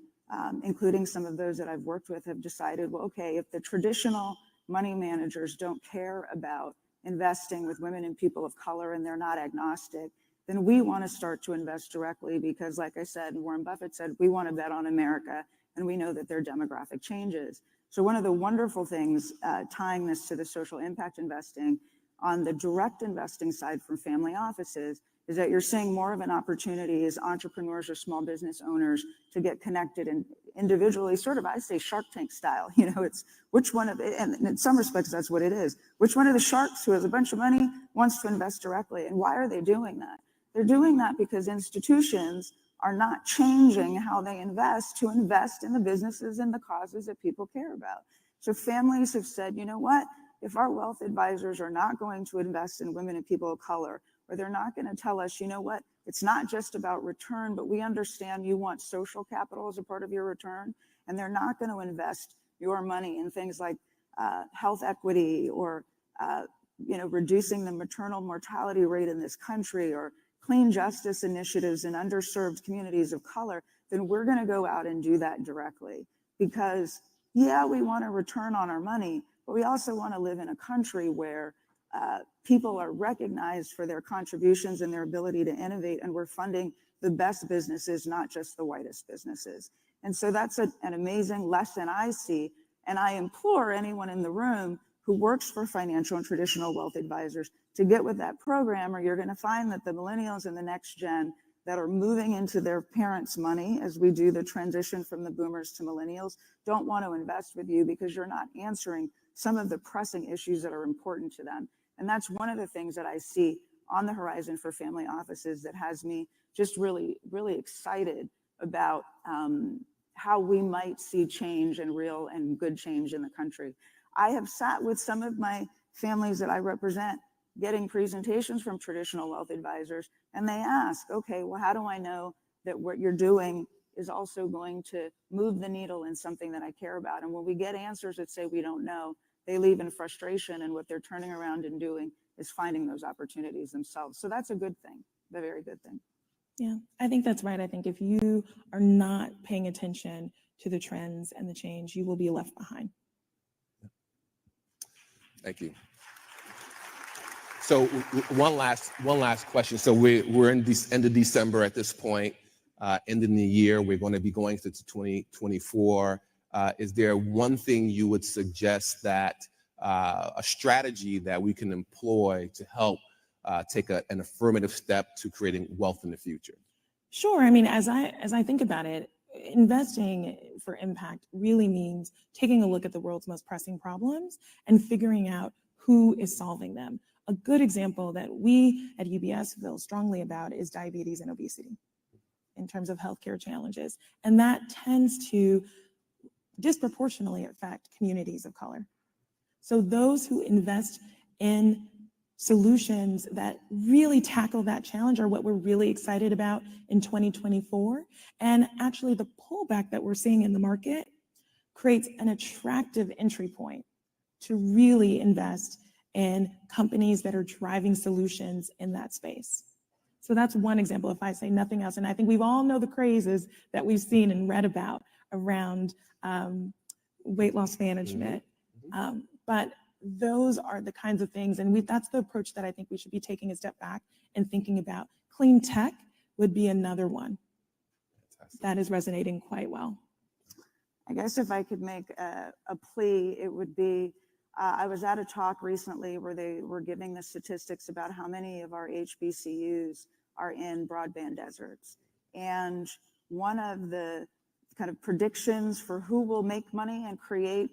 including some of those that I've worked with, have decided, well, okay, if the traditional money managers don't care about investing with women and people of color and they're not agnostic, then we want to start to invest directly because, like I said, Warren Buffett said, we want to bet on America, and we know that there are demographic changes. So one of the wonderful things, tying this to the social impact investing on the direct investing side from family offices, is that you're seeing more of an opportunity as entrepreneurs or small business owners to get connected and individually, sort of, I say Shark Tank style, it's which one of, and in some respects, that's what it is. Which one of the sharks who has a bunch of money wants to invest directly? And why are they doing that? They're doing that because institutions are not changing how they invest to invest in the businesses and the causes that people care about. So families have said, you know what? If our wealth advisors are not going to invest in women and people of color, or they're not going to tell us, you know what, it's not just about return, but we understand you want social capital as a part of your return, and they're not going to invest your money in things like health equity or reducing the maternal mortality rate in this country or clean justice initiatives in underserved communities of color, then we're going to go out and do that directly. Because, yeah, we want a return on our money, but we also want to live in a country where people are recognized for their contributions and their ability to innovate, and we're funding the best businesses, not just the whitest businesses. And so that's an amazing lesson I see, and I implore anyone in the room who works for financial and traditional wealth advisors to get with that program, or you're going to find that the millennials and the next gen that are moving into their parents' money as we do the transition from the boomers to millennials don't want to invest with you because you're not answering some of the pressing issues that are important to them. And that's one of the things that I see on the horizon for family offices that has me just really, really excited about how we might see change and real and good change in the country. I have sat with some of my families that I represent getting presentations from traditional wealth advisors, and they ask, okay, well, how do I know that what you're doing is also going to move the needle in something that I care about? And when we get answers that say we don't know, they leave in frustration, and what they're turning around and doing is finding those opportunities themselves. So that's a good thing, a very good thing. Yeah, I think that's right. I think if you are not paying attention to the trends and the change, you will be left behind. Thank you. So one last question. So we're in the end of December at this point, ending the year. We're going to be going to 2024. Is there one thing you would suggest that a strategy that we can employ to help take an affirmative step to creating wealth in the future? Sure. I mean, as I think about it, investing for impact really means taking a look at the world's most pressing problems and figuring out who is solving them. A good example that we at UBS feel strongly about is diabetes and obesity. in terms of healthcare challenges. And that tends to disproportionately affect communities of color. So those who invest in solutions that really tackle that challenge are what we're really excited about in 2024. And actually the pullback that we're seeing in the market creates an attractive entry point to really invest in companies that are driving solutions in that space. So that's one example, if I say nothing else. And I think we all know the crazes that we've seen and read about around weight loss management. But those are the kinds of things, and that's the approach that I think we should be taking a step back and thinking about. Clean tech would be another one that is resonating quite well. I guess if I could make a plea, it would be, I was at a talk recently where they were giving the statistics about how many of our HBCUs are in broadband deserts. And one of the kind of predictions for who will make money and create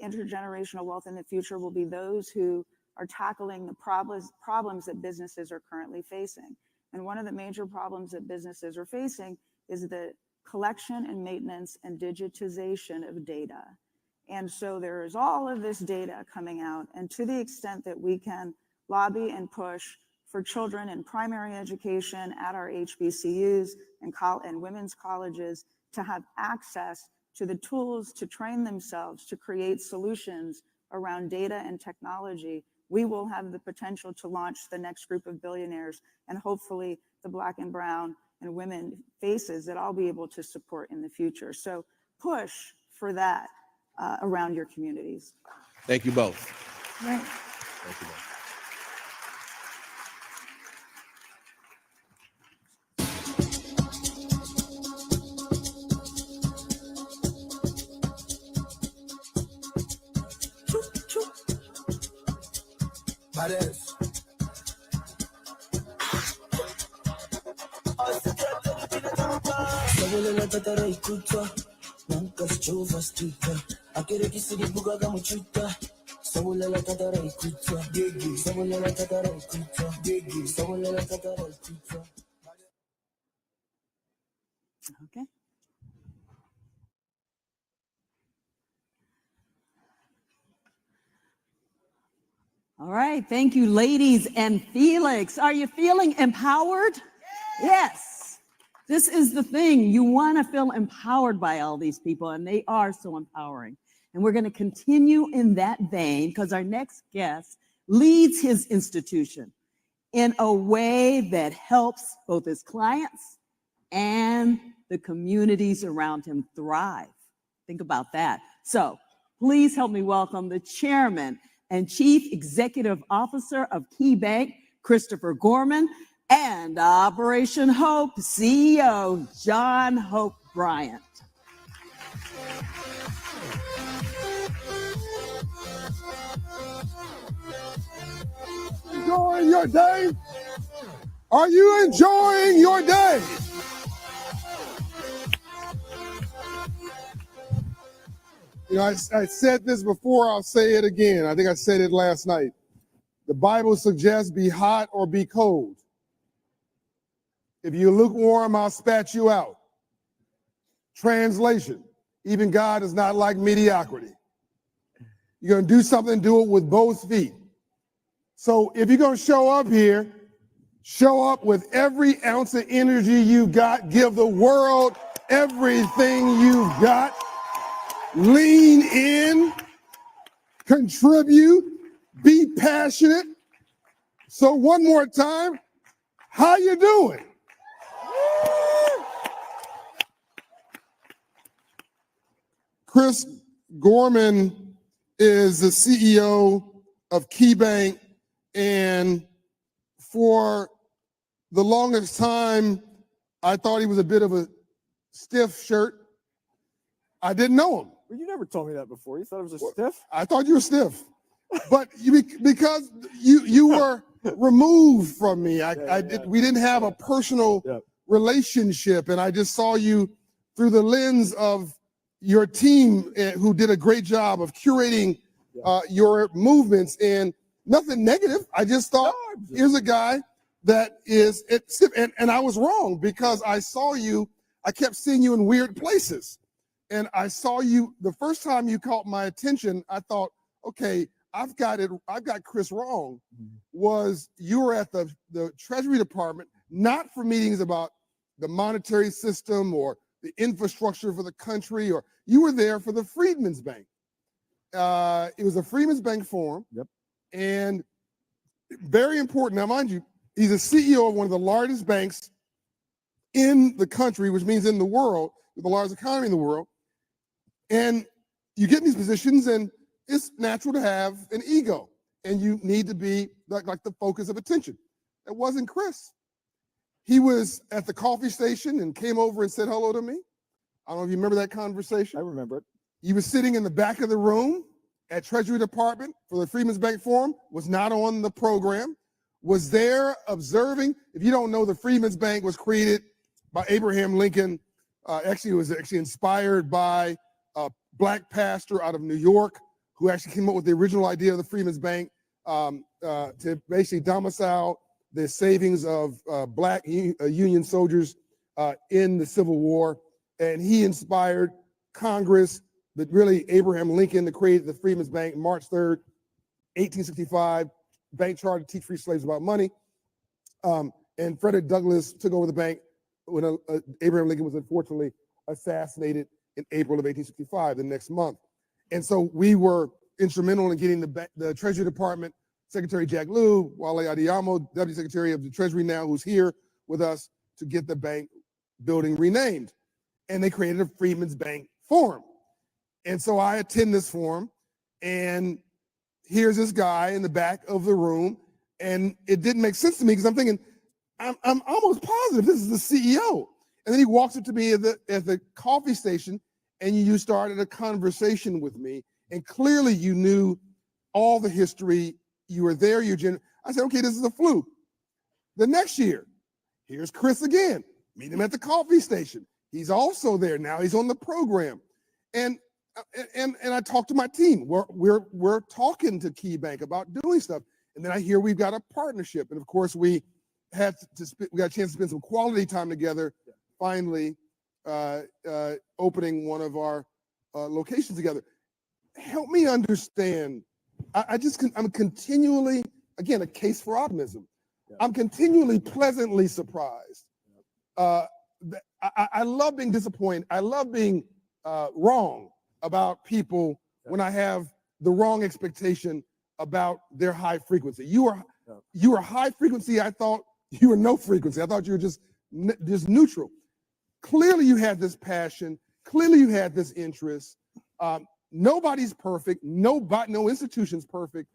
intergenerational wealth in the future will be those who are tackling the problems that businesses are currently facing. And one of the major problems that businesses are facing is the collection and maintenance and digitization of data. And so there is all of this data coming out. And to the extent that we can lobby and push for children in primary education at our HBCUs and women's colleges to have access to the tools to train themselves to create solutions around data and technology, we will have the potential to launch the next group of billionaires and hopefully the Black and brown and women faces that I'll be able to support in the future. So push for that around your communities. Thank you both. Right. Thank you both. Okay. All right. Thank you, ladies and Felix. Are you feeling empowered? Yes. This is the thing. You want to feel empowered by all these people, and they are so empowering. And we're going to continue in that vein because our next guest leads his institution in a way that helps both his clients and the communities around him thrive. Think about that. So please help me welcome the chairman and chief executive officer of Key Bank, Christopher Gorman, and Operation Hope CEO, John Hope Bryant. Enjoying your day? Are you enjoying your day? You know, I said this before, I'll say it again. I think I said it last night. The Bible suggests be hot or be cold. If you're lukewarm, I'll spat you out. Translation, even God is not like mediocrity. You're going to do something, do it with both feet. So if you're going to show up here, show up with every ounce of energy you got. Give the world everything you've got. Lean in, contribute, be passionate. So one more time, how you doing? Chris Gorman is the CEO of Key Bank, and for the longest time, I thought he was a bit of a stiff shirt. I didn't know him. Well, you never told me that before. You thought it was a stiff? I thought you were stiff, but because you were removed from me. We didn't have a personal relationship, and I just saw you through the lens of your team, who did a great job of curating your movements, and nothing negative. I just thought, here's a guy that is, and I was wrong because I saw you, I kept seeing you in weird places. And I saw you, the first time you caught my attention, I thought, okay, I've got Chris wrong. Was you were at the Treasury Department, not for meetings about the monetary system or the infrastructure for the country, or you were there for the Freedmen's Bank. It was a Freedmen's Bank forum. Yep. And very important. Now, mind you, he's a CEO of one of the largest banks in the country, which means in the world, the largest economy in the world. And you get in these positions, and it's natural to have an ego, and you need to be like the focus of attention. That wasn't Chris. He was at the coffee station and came over and said hello to me. I don't know if you remember that conversation. I remember it. He was sitting in the back of the room at Treasury Department for the Freedmen's Bank Forum, was not on the program, was there observing. If you don't know, the Freedmen's Bank was created by Abraham Lincoln. It was inspired by a black pastor out of New York who actually came up with the original idea of the Freedmen's Bank to basically domicile the savings of black Union soldiers in the Civil War. And he inspired Congress, but really Abraham Lincoln, to create the Freedmen's Bank, March 3rd, 1865, bank charter to teach free slaves about money. And Frederick Douglass took over the bank when Abraham Lincoln was unfortunately assassinated in April of 1865, the next month. And so we were instrumental in getting the Treasury Department, Secretary Jack Lew, Wale Adeyemo, Deputy Secretary of the Treasury now, who's here with us, to get the bank building renamed. And they created a Freedmen's Bank Forum. And so I attend this forum, and here's this guy in the back of the room, and it didn't make sense to me because I'm thinking, I'm almost positive this is the CEO. And then he walks up to me at the coffee station, and you started a conversation with me, and clearly you knew all the history. You were there. I said, okay, this is a fluke. The next year, here's Chris again. Meet him at the coffee station. He's also there now. He's on the program, and I talked to my team. We're talking to Key Bank about doing stuff, and then I hear we've got a partnership, and of course we got a chance to spend some quality time together. Finally, opening one of our locations together. Help me understand. I'm continually, again, a case for optimism. Yeah. I'm continually pleasantly surprised. I love being disappointed. I love being wrong about people when I have the wrong expectation about their high frequency. You were high frequency. I thought you were no frequency. I thought you were just neutral. Clearly you had this passion. Clearly you had this interest. Nobody's perfect. No institution's perfect.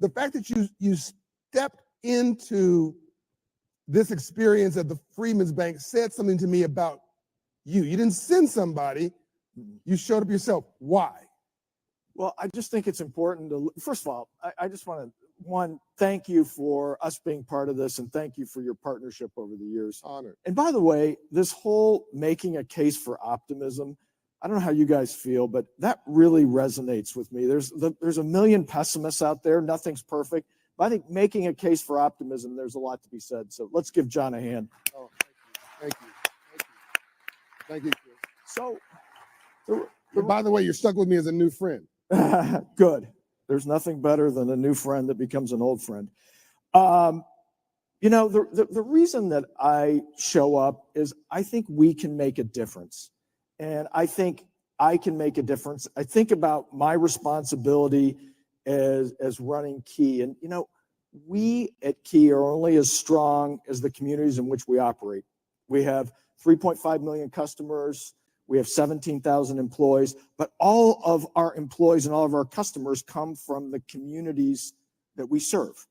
The fact that you stepped into this experience at the Freedmen's Bank said something to me about you. You didn't send somebody. You showed up yourself. Why? Well, I just think it's important to, first of all, I just want to, thank you for us being part of this, and thank you for your partnership over the years. Honored. And by the way, this whole making a case for optimism, I don't know how you guys feel, but that really resonates with me. There's a million pessimists out there. Nothing's perfect. But I think making a case for optimism, there's a lot to be said. So let's give John a hand. Oh, thank you. Thank you. So, by the way, you're stuck with me as a new friend. Good. There's nothing better than a new friend that becomes an old friend. You know, the reason that I show up is I think we can make a difference. And I think I can make a difference. I think about my responsibility as running Key. And, you know, we at Key are only as strong as the communities in which we operate. We have 3.5 million customers. We have 17,000 employees, but all of our employees and all of our customers come from the communities that we serve.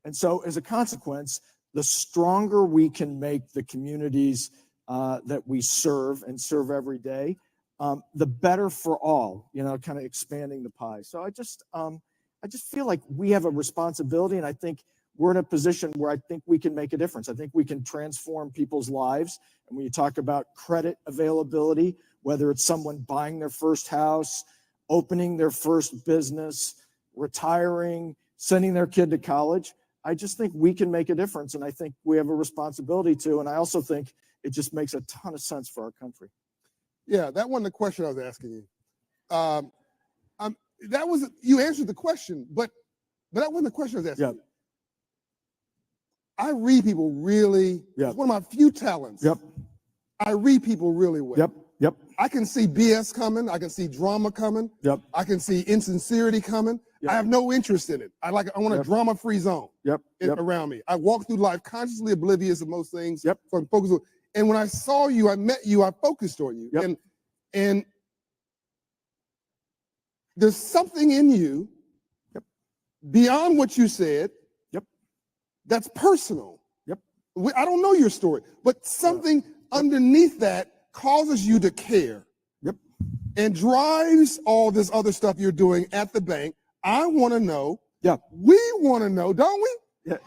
And so as a consequence, the stronger we can make the communities that we serve and serve every day, the better for all, you know, kind of expanding the pie. So I just feel like we have a responsibility, and I think we're in a position where I think we can make a difference. I think we can transform people's lives. And when you talk about credit availability, whether it's someone buying their first house, opening their first business, retiring, sending their kid to college, I just think we can make a difference, and I think we have a responsibility to, and I also think it just makes a ton of sense for our country. Yeah, that wasn't the question I was asking you. That was, you answered the question, but that wasn't the question I was asking Yep. you. I read people really, Yep. it's one of my few talents. Yep. I read people really well. Yep. Yep. I can see BS coming. I can see drama coming. Yep. I can see insincerity coming. Yep. I have no interest in it. I want a Yep. drama-free zone Yep. Yep. around me. I walk through life consciously oblivious of most things. Yep. So I'm focused on, and when I saw you, I met you, I focused on you. Yep. And there's something in you beyond what you said. Yep. That's personal. Yep. I don't know your story, but something underneath that causes you to care. Yep. And drives all this other stuff you're doing at the bank. I want to know. Yeah. We want to know, don't we? Yeah.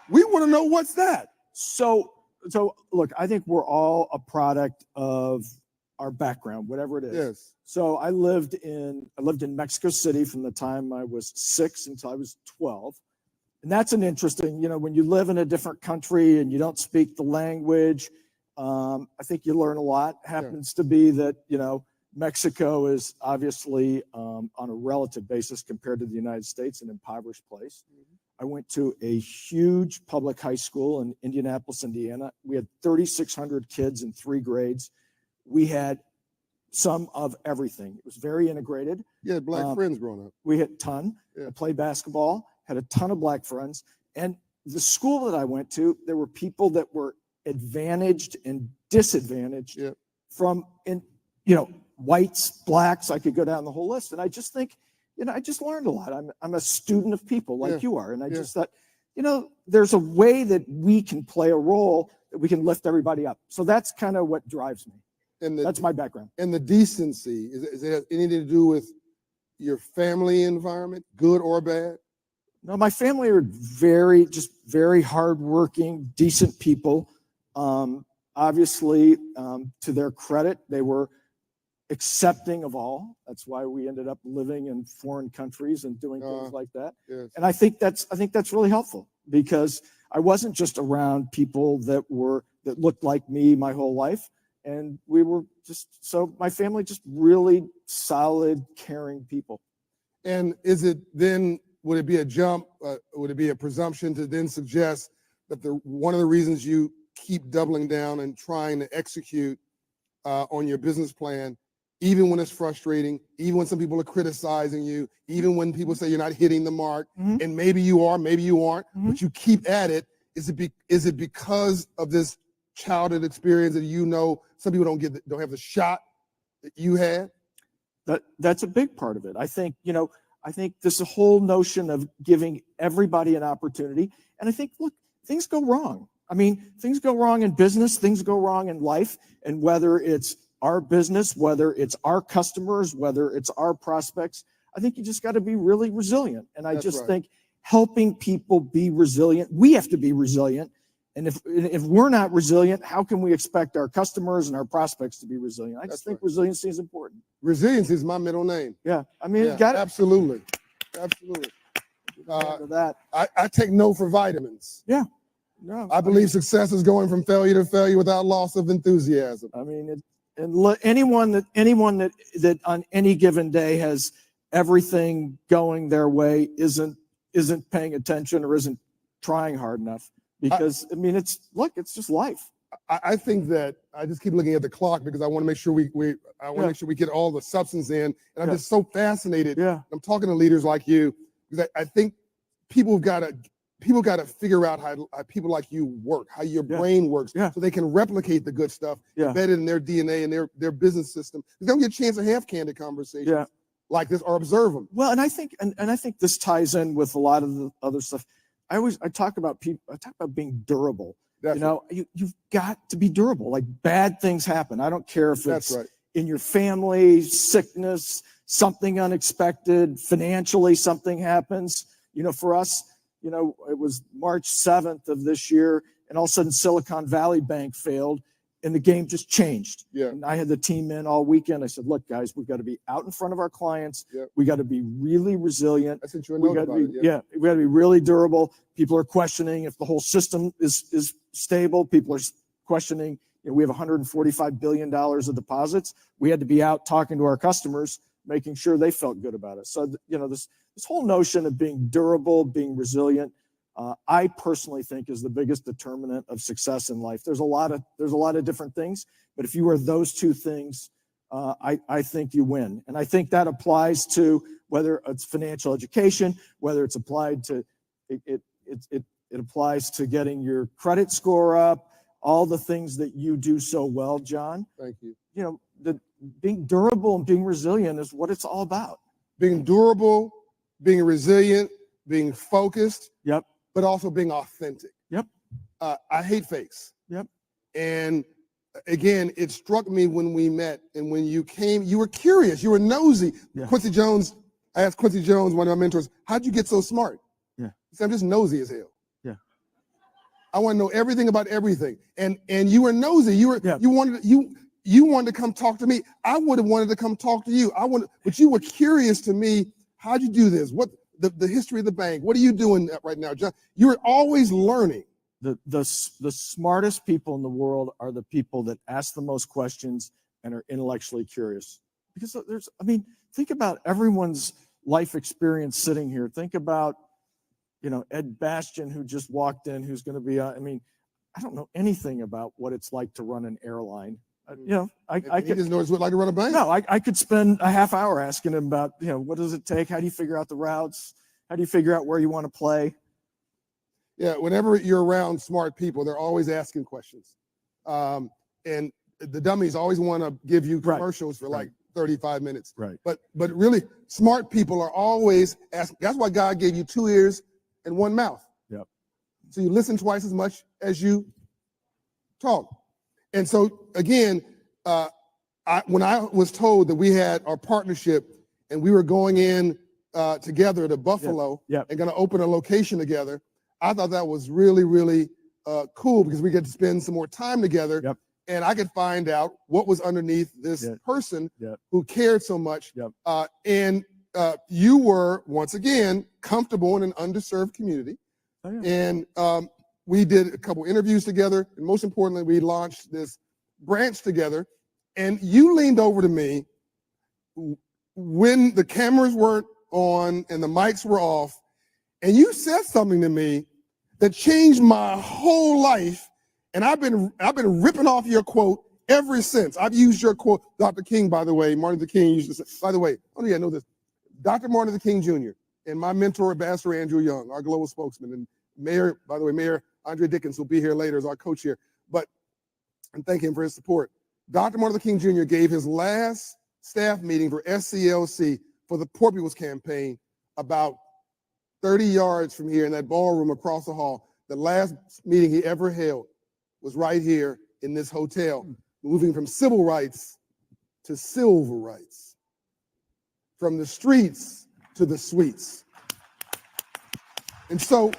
We want to know what's that. So look, I think we're all a product of our background, whatever it is. Yes. So I lived in Mexico City from the time I was 6 until I was 12. And that's an interesting, when you live in a different country and you don't speak the language, I think you learn a lot. Happens to be that, Mexico is obviously on a relative basis compared to the United States an impoverished place. I went to a huge public high school in Indianapolis, Indiana. We had 3,600 kids in 3 grades. We had some of everything. It was very integrated. You had black friends growing up. We had a ton. Yeah. I played basketball, had a ton of black friends. And the school that I went to, there were people that were advantaged and disadvantaged from, whites, blacks. I could go down the whole list. And I just think, I just learned a lot. I'm a student of people like you are. And I just thought, there's a way that we can play a role that we can lift everybody up. So that's kind of what drives me. And That's my background. And the decency, is it anything to do with your family environment, good or bad? No, my family are very hardworking, decent people. Obviously, to their credit, they were accepting of all. That's why we ended up living in foreign countries and doing things like that. Yes. And I think that's really helpful, because I wasn't just around people that looked like me my whole life. And we were my family just really solid, caring people. And is it then, would it be a jump, would it be a presumption to then suggest that one of the reasons you keep doubling down and trying to execute on your business plan, even when it's frustrating, even when some people are criticizing you, even when people say you're not hitting the mark, and maybe you are, maybe you aren't, but you keep at it, is it because of this childhood experience that some people don't have the shot that you had? That's a big part of it. I think this whole notion of giving everybody an opportunity. And I think, look, things go wrong. I mean, things go wrong in business, things go wrong in life. And whether it's our business, whether it's our customers, whether it's our prospects, I think you just got to be really resilient. And I think helping people be resilient, we have to be resilient. And if we're not resilient, how can we expect our customers and our prospects to be resilient? I just think resiliency is important. Resiliency is my middle name. Yeah, I mean, you got it. Absolutely. I take no for vitamins. Yeah. No, I believe success is going from failure to failure without loss of enthusiasm. I mean, anyone that on any given day has everything going their way isn't paying attention or isn't trying hard enough. Because it's just life. I think that I just keep looking at the clock because I want to make sure we get all the substance in. And I'm just so fascinated. Yeah. I'm talking to leaders like you because I think people got to figure out how people like you work, how your brain works, so they can replicate the good stuff embedded in their DNA and their business system. They don't get a chance to have candid conversations like this or observe them. Well, and I think this ties in with a lot of the other stuff. I talk about being durable. Definitely. You've got to be durable. Like, bad things happen. I don't care if it's in your family, sickness, something unexpected, financially something happens. For us, it was March 7th of this year, and all of a sudden Silicon Valley Bank failed, and the game just changed. Yeah. And I had the team in all weekend. I said, look, guys, we've got to be out in front of our clients. Yeah. We got to be really resilient. I sent you a We note got about to it. be, yeah, we got to be really durable. People are questioning if the whole system is stable. People are questioning, we have $145 billion of deposits. We had to be out talking to our customers, making sure they felt good about it. So, this whole notion of being durable, being resilient, I personally think is the biggest determinant of success in life. There's a lot of different things, but if you are those two things, I think you win. And I think that applies to whether it's financial education, whether it's applied to it applies to getting your credit score up, all the things that you do so well, John. Thank you. Being durable and being resilient is what it's all about. Being durable, being resilient, being focused. Yep. But also being authentic. Yep. I hate fakes. Yep. And again, it struck me when we met and when you came, you were curious, you were nosy. Yeah. Quincy Jones, I asked Quincy Jones, one of my mentors, how'd you get so smart? Yeah. He said, I'm just nosy as hell. Yeah. I want to know everything about everything. And you were nosy. You wanted to come talk to me. I would have wanted to come talk to you. But you were curious to me. How'd you do this? What the history of the bank? What are you doing right now, John? You're always learning. The smartest people in the world are the people that ask the most questions and are intellectually curious. Because think about everyone's life experience sitting here. Think about, Ed Bastian, who just walked in, who's going to be, I don't know anything about what it's like to run an airline. I could just know what it's like to run a bank. No, I could spend a half hour asking him about, what does it take? How do you figure out the routes? How do you figure out where you want to play? Yeah, whenever you're around smart people, they're always asking questions. And the dummies always want to give you commercials for like 35 minutes. Right. But really, smart people are always asking. That's why God gave you 2 ears and 1 mouth. Yep. So you listen twice as much as you talk. And so again, when I was told that we had our partnership and we were going in together to Buffalo and going to open a location together, I thought that was really, really cool because we get to spend some more time together. Yep. And I could find out what was underneath this person who cared so much. Yep. And you were, once again, comfortable in an underserved community. Oh, yeah. And we did a couple interviews together. And most importantly, we launched this branch together. And you leaned over to me when the cameras weren't on and the mics were off. And you said something to me that changed my whole life. And I've been ripping off your quote ever since. I've used your quote, Dr. King, by the way. Martin Luther King used to say, by the way, I know this. Dr. Martin Luther King Jr. and my mentor, Ambassador Andrew Young, our global spokesman, and Mayor, by the way, Mayor Andre Dickens will be here later as our co-chair. And thank him for his support. Dr. Martin Luther King Jr. gave his last staff meeting for SCLC for the Poor People's Campaign about 30 yards from here in that ballroom across the hall. The last meeting he ever held was right here in this hotel, moving from civil rights to civil rights, from the streets to the suites. And so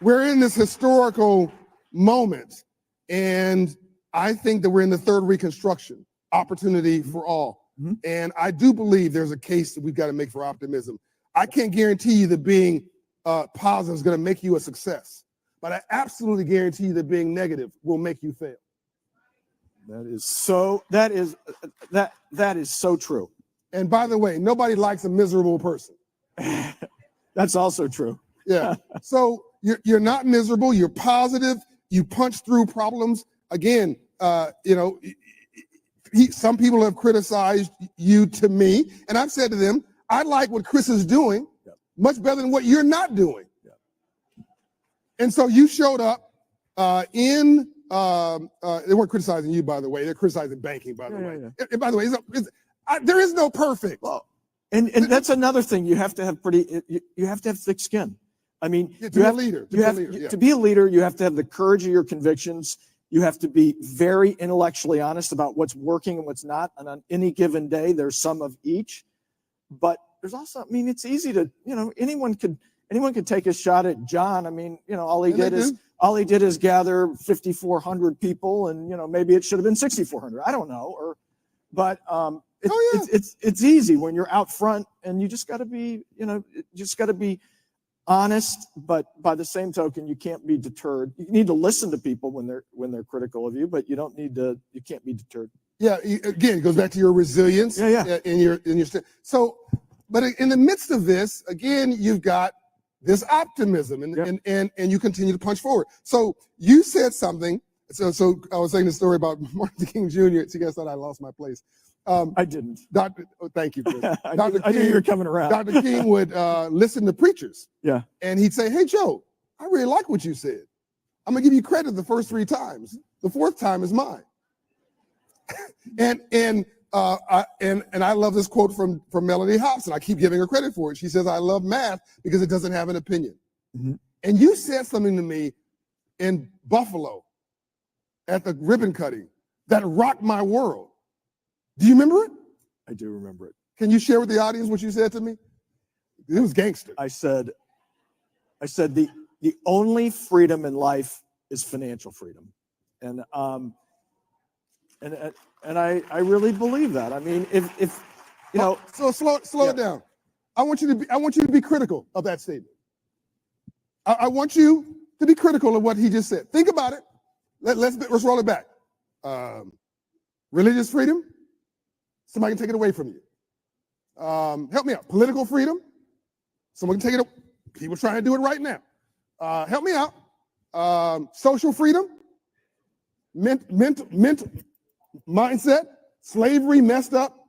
we're in this historical moment, and I think that we're in the third Reconstruction, opportunity for all. Mm-hmm. And I do believe there's a case that we've got to make for optimism. I can't guarantee you that being positive is going to make you a success, but I absolutely guarantee you that being negative will make you fail. That is so true. And by the way, nobody likes a miserable person. That's also true. Yeah. So you're not miserable. You're positive. You punch through problems. Again, some people have criticized you to me, and I've said to them, I like what Chris is doing much better than what you're not doing. And so you showed up they weren't criticizing you, by the way. They're criticizing banking, by the way. And by the way, there is no perfect. Well, and that's another thing. You have to have you have to have thick skin. I mean, to be a leader. To be a leader, you have to have the courage of your convictions. You have to be very intellectually honest about what's working and what's not. And on any given day, there's some of each. But there's also, it's easy to, anyone could take a shot at John. All he did is all he did is gather 5,400 people, and maybe it should have been 6,400. I don't know, but it's easy when you're out front, and you just got to be honest. But by the same token, you can't be deterred. You need to listen to people when they're critical of you, but you can't be deterred. Yeah, again, it goes back to your resilience. Yeah. In your so, but in the midst of this, again, you've got this optimism, and you continue to punch forward. So you said something. So I was saying the story about Martin Luther King Jr. So you guys thought I lost my place. I didn't. Thank you, Chris. I knew you were coming around. Dr. King would listen to preachers. Yeah. And he'd say, "Hey, Joe, I really like what you said. I'm gonna give you credit the first 3 times. The 4th time is mine." and I love this quote from Melody Hobson. I keep giving her credit for it. She says, "I love math because it doesn't have an opinion." Mm-hmm. And you said something to me in Buffalo at the ribbon cutting that rocked my world. Do you remember it? I do remember it. Can you share with the audience what you said to me? It was gangster. I said the only freedom in life is financial freedom, and I really believe that. I mean, if so slow it down. I want you to be critical of that statement. I want you to be critical of what he just said. Think about it. Let's roll it back. Religious freedom. Somebody can take it away from you. Help me out. Political freedom. Someone can take it away. People trying to do it right now. Help me out. Social freedom. Mental mindset. Slavery messed up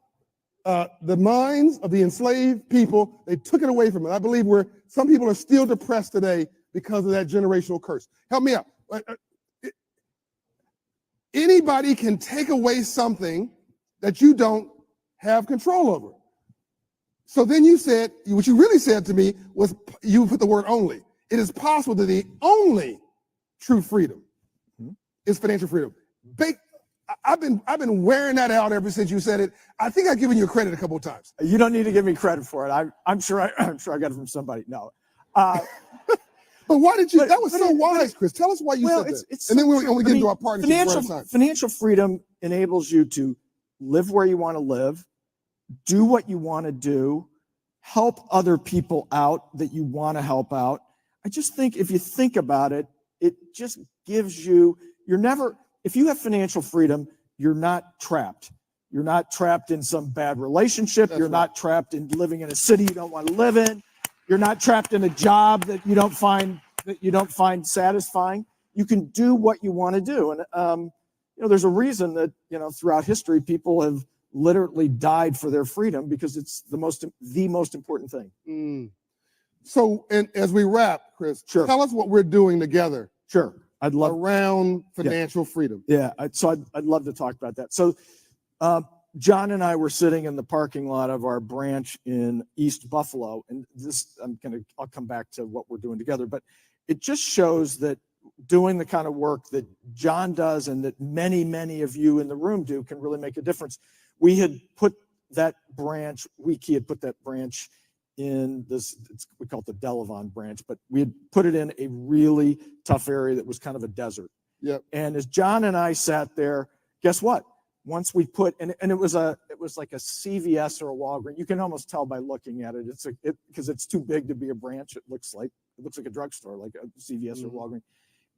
the minds of the enslaved people. They took it away from them. I believe some people are still depressed today because of that generational curse. Help me out. Anybody can take away something that you don't have control over. So then you said, what you really said to me was, you put the word only. It is possible that the only true freedom is financial freedom. I've been wearing that out ever since you said it. I think I've given you credit a couple of times. You don't need to give me credit for it. I'm sure I got it from somebody. No. But why did you? That was so wise, Chris. Tell us why you said that. And then we're going to get into our partnership. Financial freedom enables you to live where you want to live, do what you want to do, help other people out that you want to help out. I just think if you think about it, it just gives you, if you have financial freedom, you're not trapped. You're not trapped in some bad relationship. You're not trapped in living in a city you don't want to live in. You're not trapped in a job that you don't find satisfying. You can do what you want to do. And there's a reason that throughout history people have literally died for their freedom, because it's the most important thing. So, and as we wrap, Chris, tell us what we're doing together. Sure. I'd love around financial freedom. Yeah. So I'd love to talk about that. So John and I were sitting in the parking lot of our branch in East Buffalo, and I'll come back to what we're doing together, but it just shows that doing the kind of work that John does and that many, many of you in the room do can really make a difference. We had put that branch, Wiki had put that branch in this, we call it the Delavon branch, but we had put it in a really tough area that was kind of a desert. Yep. And as John and I sat there, guess what? Once we put, and it was like a CVS or a Walgreens. You can almost tell by looking at it. Because it's too big to be a branch. It looks like a drugstore, like a CVS or Walgreens.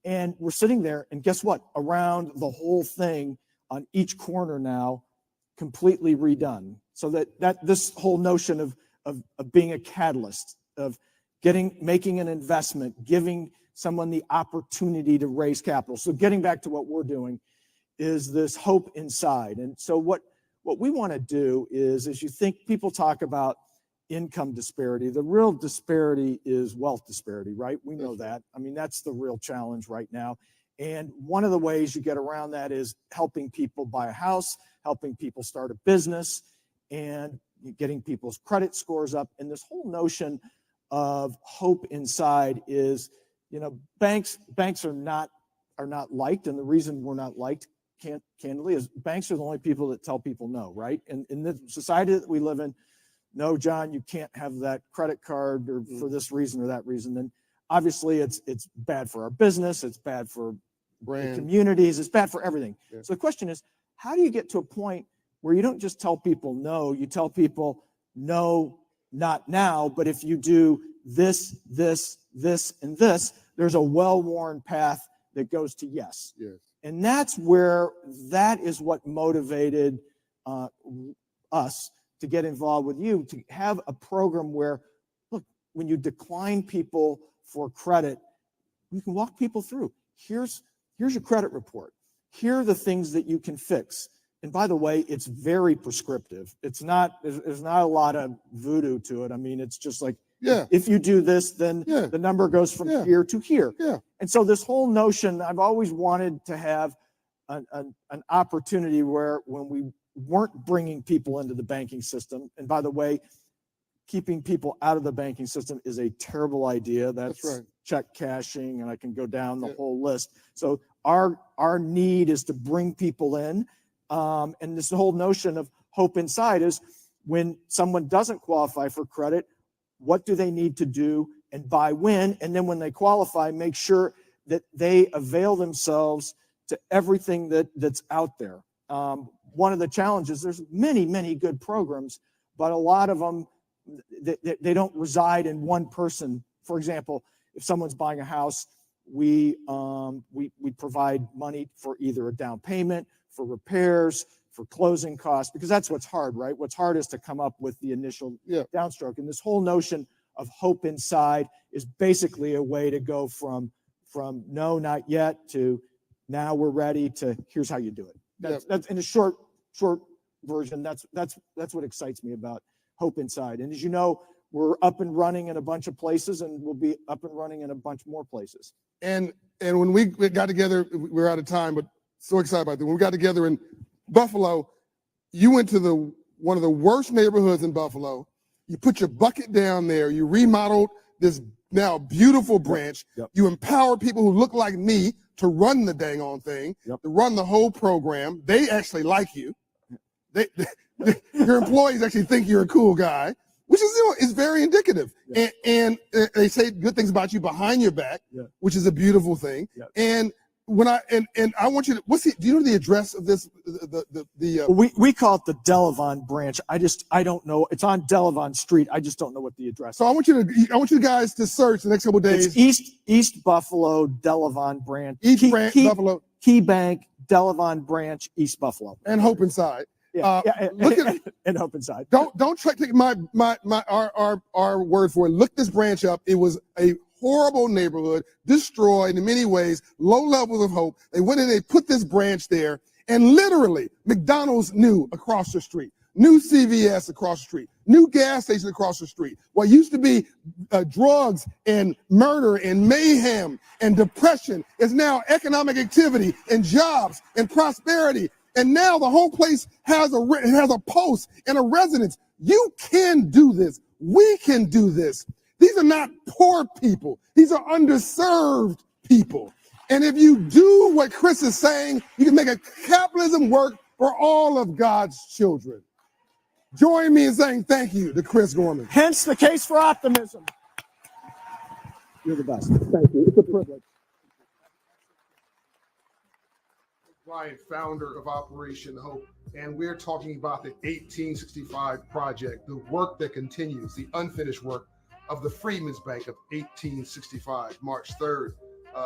And we're sitting there, and guess what? Around the whole thing, on each corner now, completely redone. So that this whole notion of being a catalyst, of making an investment, giving someone the opportunity to raise capital. So getting back to what we're doing is this hope inside. And so what we want to do is, as you think, people talk about income disparity, the real disparity is wealth disparity, right? We know that. I mean, that's the real challenge right now. And one of the ways you get around that is helping people buy a house, helping people start a business, and getting people's credit scores up. And this whole notion of hope inside is, banks are not liked. And the reason we're not liked, candidly, is banks are the only people that tell people no, right? And in the society that we live in, no, John, you can't have that credit card or for this reason or that reason. And obviously it's bad for our business, it's bad for the Brand. communities, it's bad for everything. Yeah. So the question is, how do you get to a point where you don't just tell people no, you tell people no, not now, but if you do this, and this, there's a well-worn path that goes to yes. Yes. And that is what motivated us to get involved with you, to have a program where, look, when you decline people for credit, you can walk people through. Here's your credit report. Here are the things that you can fix. And by the way, it's very prescriptive. There's not a lot of voodoo to it. I mean, it's just like, Yeah. if you do this, then Yeah. the number goes from Yeah. here to here. Yeah. And so this whole notion, I've always wanted to have an opportunity where when we weren't bringing people into the banking system, and by the way, keeping people out of the banking system is a terrible idea. That's right. check cashing, and I can go down the Yeah. whole list. So our need is to bring people in. And this whole notion of hope inside is when someone doesn't qualify for credit, what do they need to do and by when? And then when they qualify, make sure that they avail themselves to everything that's out there. One of the challenges, there's many, many good programs, but a lot of them, they don't reside in one person. For example, if someone's buying a house, we provide money for either a down payment, for repairs, for closing costs, because that's what's hard, right? What's hard is to come up with the initial downstroke. And this whole notion of hope inside is basically a way to go from no, not yet, to now we're ready, to here's how you do it. That's in a short version. That's what excites me about hope inside. And as you know, we're up and running in a bunch of places, and we'll be up and running in a bunch more places. And when we got together, we're out of time, but so excited about that. When we got together in Buffalo, you went to one of the worst neighborhoods in Buffalo. You put your bucket down there. You remodeled this now beautiful branch. Yep. You empowered people who look like me to run the dang on thing, Yep. to run the whole program. They actually like you. Your employees actually think you're a cool guy, which is, is very indicative. Yeah. And they say good things about you behind your back, which is a beautiful thing. Yeah. And when I want you to, do you know the address of this? We call it the Delavon branch. I don't know. It's on Delavon Street. I just don't know what the address. So I want you guys to search the next couple of days. It's East Buffalo Delavon branch. Buffalo. Key Bank Delavon branch, East Buffalo. And Hope Inside. Look at and Hope Inside. Don't try to take our word for it. Look this branch up. It was a horrible neighborhood, destroyed in many ways, low levels of hope. They went in, they put this branch there, and literally McDonald's new across the street, new CVS across the street, new gas station across the street. What used to be drugs and murder and mayhem and depression is now economic activity and jobs and prosperity. And now the whole place has a post and a residence. You can do this. We can do this. These are not poor people. These are underserved people. And if you do what Chris is saying, you can make a capitalism work for all of God's children. Join me in saying thank you to Chris Gorman. Hence the case for optimism. You're the best. Thank you. It's a privilege. Brian, founder of Operation Hope, and we're talking about the 1865 project, the work that continues, the unfinished work of the Freedmen's Bank of 1865, March 3rd,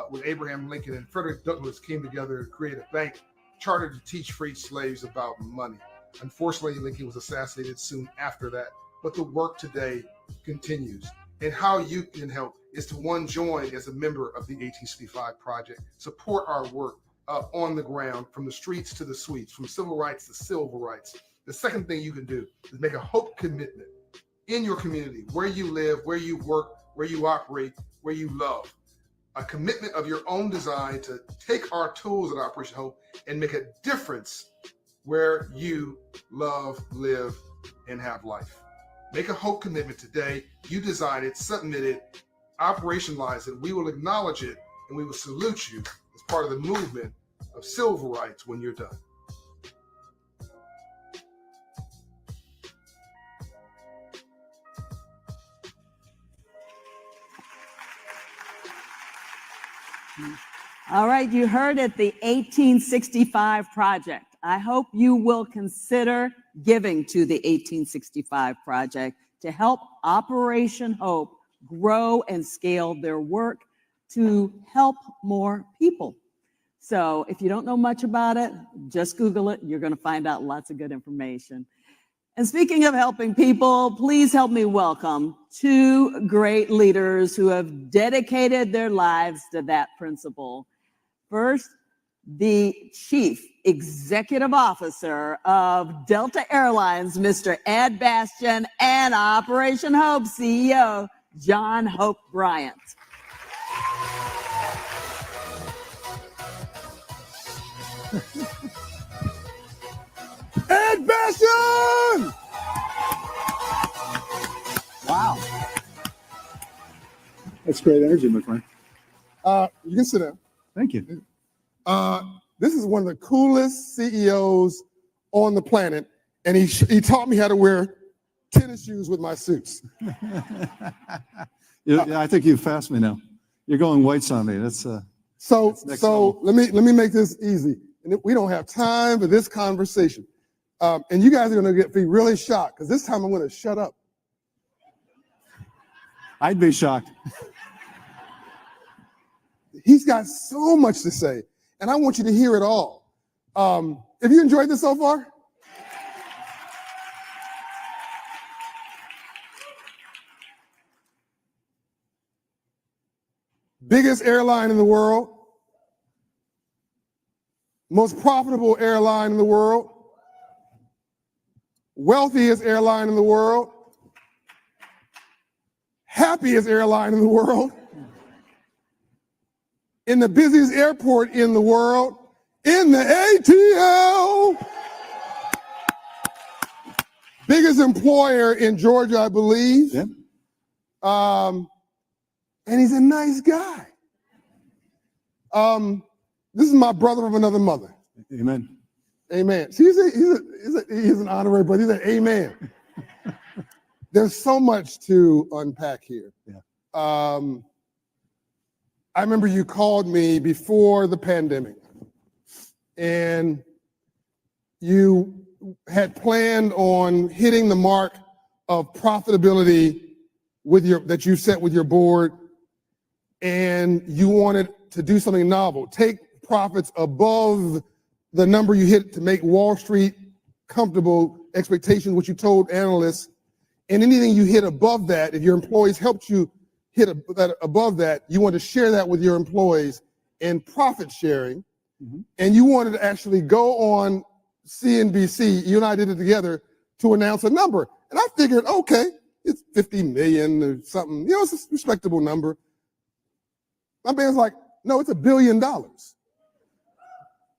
when Abraham Lincoln and Frederick Douglass came together to create a bank chartered to teach freed slaves about money. Unfortunately, Lincoln was assassinated soon after that, but the work today continues. And how you can help is to join as a member of the 1865 project, support our work on the ground, from the streets to the suites, from civil rights to civil rights. The second thing you can do is make a hope commitment in your community, where you live, where you work, where you operate, where you love. A commitment of your own design to take our tools at Operation Hope and make a difference where you love, live, and have life. Make a hope commitment today. You design it, submit it, operationalize it. We will acknowledge it, and we will salute you as part of the movement of civil rights when you're done. All right, you heard it, the 1865 Project. I hope you will consider giving to the 1865 Project to help Operation Hope grow and scale their work to help more people. So if you don't know much about it, just Google it. You're going to find out lots of good information. And speaking of helping people, please help me welcome two great leaders who have dedicated their lives to that principle. First, the Chief Executive Officer of Delta Airlines, Mr. Ed Bastian, and Operation Hope CEO, John Hope Bryant. Ed Bastian! Wow. That's great energy, my friend. You can sit down. Thank you. This is one of the coolest CEOs on the planet, and he taught me how to wear tennis shoes with my suits. Yeah, I think you've fast me now. You're going whites on me. That's so level. let me make this easy. And we don't have time for this conversation. And you guys are going to be really shocked because this time I'm going to shut up. I'd be shocked. He's got so much to say, and I want you to hear it all. Have you enjoyed this so far? Biggest airline in the world, most profitable airline in the world, wealthiest airline in the world, happiest airline in the world, in the busiest airport in the world, in the ATL, biggest employer in Georgia, I believe. Yeah. And he's a nice guy. This is my brother from another mother. Amen. Amen. See, he's an honorary brother. He's an amen. There's so much to unpack here. Yeah. I remember you called me before the pandemic, and you had planned on hitting the mark of profitability that you set with your board, and you wanted to do something novel, take profits above the number you hit to make Wall Street comfortable expectations, which you told analysts, and anything you hit above that, if your employees helped you hit above that, you want to share that with your employees in profit sharing. Mm-hmm. And you wanted to actually go on CNBC, you and I did it together, to announce a number. And I figured, okay, it's 50 million or something. You know, it's a respectable number. My man's like, no, it's $1 billion.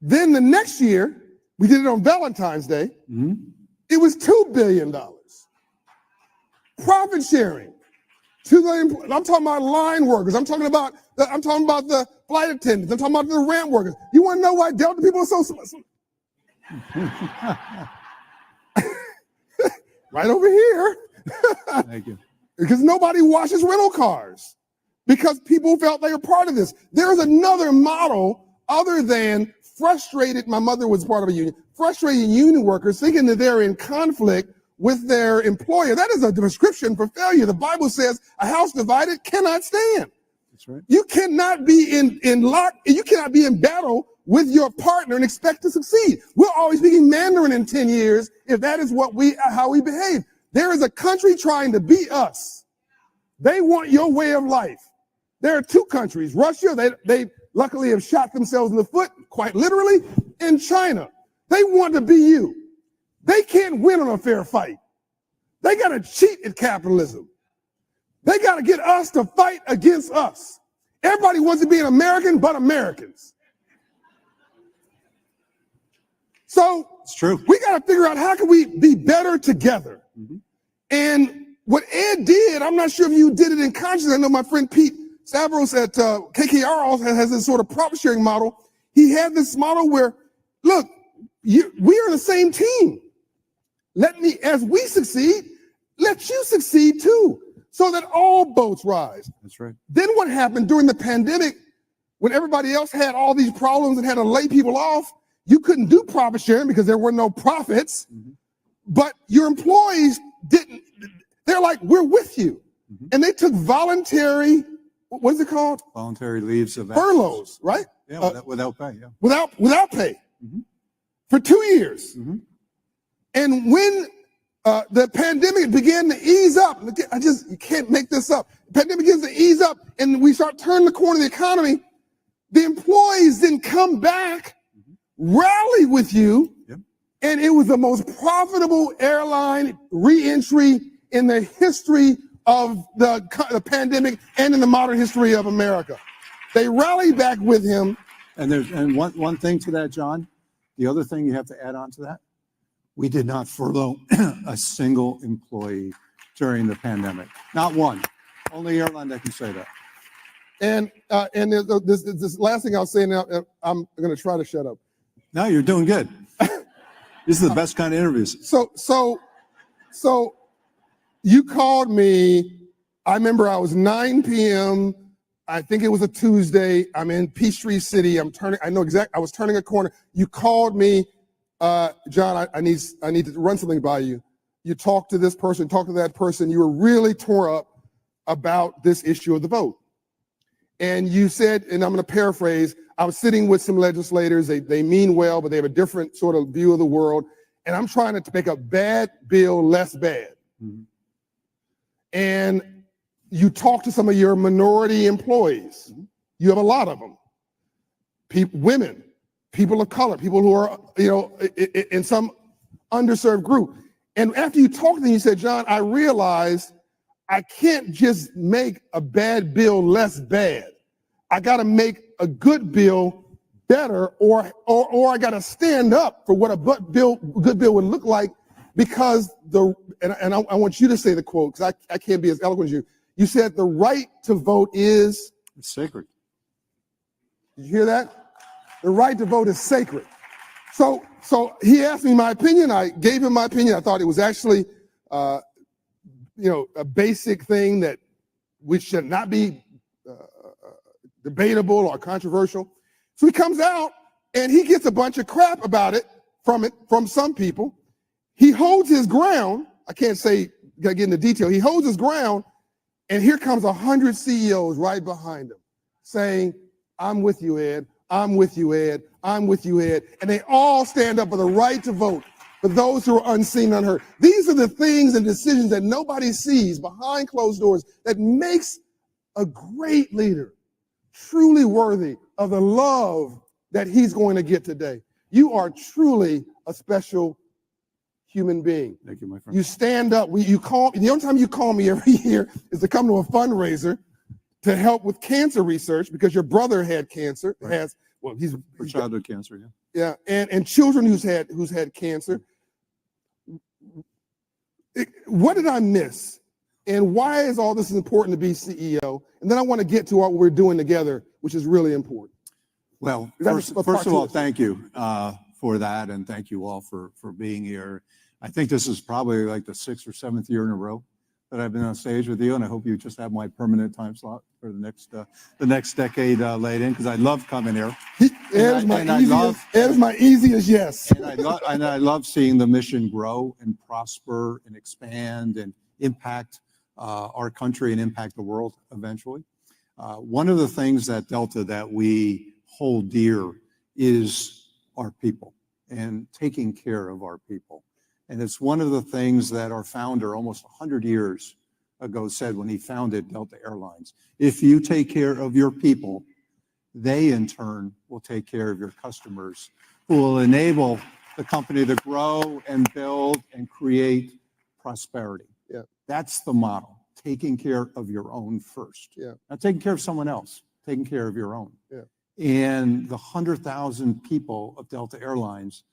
Then the next year, we did it on Valentine's Day. Mm-hmm. It was $2 billion. Profit sharing. I'm talking about line workers. I'm talking about the flight attendants. I'm talking about the ramp workers. You want to know why Delta people are so right over here. Thank you. Because nobody washes rental cars. Because people felt they were part of this. There's another model other than frustrated, my mother was part of a union, frustrated union workers thinking that they're in conflict with their employer. That is a prescription for failure. The Bible says a house divided cannot stand. That's right. You cannot be you cannot be in battle with your partner and expect to succeed. We'll always be speaking Mandarin in 10 years if that is how we behave. There is a country trying to beat us. They want your way of life. There are two countries, Russia, they luckily have shot themselves in the foot, quite literally, and China. They want to be you. They can't win on a fair fight. They got to cheat at capitalism. They got to get us to fight against us. Everybody wants to be an American but Americans. So It's true. we got to figure out how can we be better together. Mm-hmm. And what Ed did, I'm not sure if you did it in consciousness. I know my friend Pete Stavros at KKR also has this sort of profit sharing model. He had this model where, look, we are the same team. As we succeed, let you succeed too, so that all boats rise. That's right. Then what happened during the pandemic, when everybody else had all these problems and had to lay people off, you couldn't do profit sharing because there were no profits. But your employees didn't. They're like, we're with you. And they took voluntary, what is it called? Voluntary leaves of absence. Furloughs, right? Yeah, without pay, yeah. Without pay for 2 years. And when the pandemic began to ease up, you can't make this up. The pandemic begins to ease up and we start turning the corner of the economy. The employees didn't come back, rally with you. And it was the most profitable airline reentry in the history of the pandemic and in the modern history of America. They rallied back with him. And one thing to that, John, the other thing you have to add on to that, we did not furlough a single employee during the pandemic. Not one. Only airline that can say that. And this last thing I'll say now, I'm going to try to shut up. No, you're doing good. These are the best kind of interviews. So you called me. I remember I was 9 p.m. I think it was a Tuesday. I'm in Peachtree City. I was turning a corner. You called me, John, I need to run something by you. You talked to this person, talked to that person. You were really tore up about this issue of the vote. And you said, and I'm going to paraphrase, I was sitting with some legislators. They mean well, but they have a different sort of view of the world. And I'm trying to make a bad bill less bad. And you talk to some of your minority employees. You have a lot of them. Women, people of color, people who are, in some underserved group. And after you talked to them, you said, John, I realized I can't just make a bad bill less bad. I got to make a good bill better, or I got to stand up for what a good bill would look like, because I want you to say the quote, because I can't be as eloquent as you. You said the right to vote is sacred. Did you hear that? The right to vote is sacred. So he asked me my opinion. I gave him my opinion. I thought it was actually, a basic thing that we should not be debatable or controversial. So he comes out and he gets a bunch of crap about it from some people. He holds his ground. I can't say, gotta get into detail. He holds his ground, and here comes 100 CEOs right behind him saying, I'm with you, Ed. I'm with you, Ed. I'm with you, Ed. And they all stand up for the right to vote, for those who are unseen and unheard. These are the things and decisions that nobody sees behind closed doors that makes a great leader truly worthy of the love that he's going to get today. You are truly a special human being. Thank you, my friend. You stand up. The only time you call me every year is to come to a fundraiser to help with cancer research, because your brother had cancer. Right. He's for childhood cancer, yeah. Yeah, and children who's had cancer. What did I miss? And why is all this important to be CEO? And then I want to get to what we're doing together, which is really important. Well, first of all, thank you for that, and thank you all for being here. I think this is probably like the 6th or 7th year in a row that I've been on stage with you, and I hope you just have my permanent time slot for the next decade laid in, because I love coming here. Ed is my easiest yes. And I love seeing the mission grow and prosper and expand and impact our country and impact the world eventually. One of the things at Delta that we hold dear is our people and taking care of our people. And it's one of the things that our founder almost 100 years ago said when he founded Delta Airlines. If you take care of your people, they in turn will take care of your customers, who will enable the company to grow and build and create prosperity. Yeah. That's the model. Taking care of your own first. Yeah. Not taking care of someone else, taking care of your own. Yeah. And the 100,000 people of Delta Airlines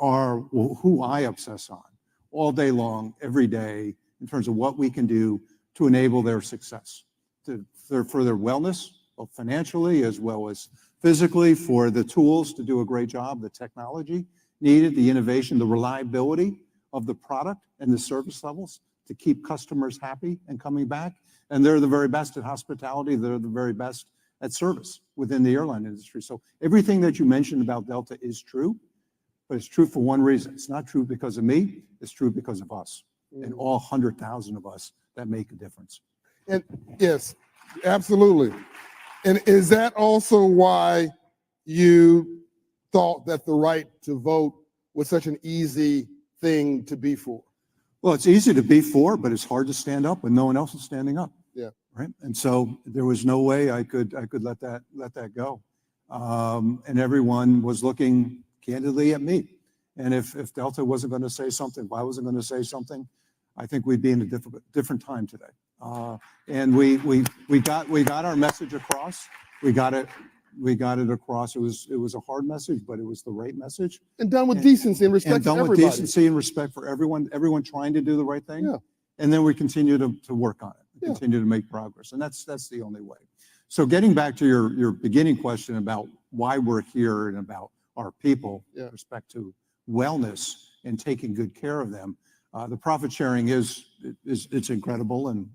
are who I obsess on all day long, every day, in terms of what we can do to enable their success, for their wellness, both financially as well as physically, for the tools to do a great job, the technology needed, the innovation, the reliability of the product and the service levels to keep customers happy and coming back. And they're the very best at hospitality. They're the very best at service within the airline industry. So everything that you mentioned about Delta is true, but it's true for one reason. It's not true because of me, it's true because of us and all 100,000 of us that make a difference. And yes, absolutely. And is that also why you thought that the right to vote was such an easy thing to be for? Well, it's easy to be for, but it's hard to stand up when no one else is standing up. Yeah. Right. And so there was no way I could let that go. And everyone was looking candidly at me. And if Delta wasn't going to say something, if I wasn't going to say something, I think we'd be in a different time today. And we got our message across. We got it across. It was a hard message, but it was the right message. And done with decency and respect for everybody. With decency and respect for everyone trying to do the right thing. Yeah. And then we continue to work on it, continue to make progress. And that's the only way. So getting back to your beginning question about why we're here and about our people with respect to wellness and taking good care of them, the profit sharing it's incredible. And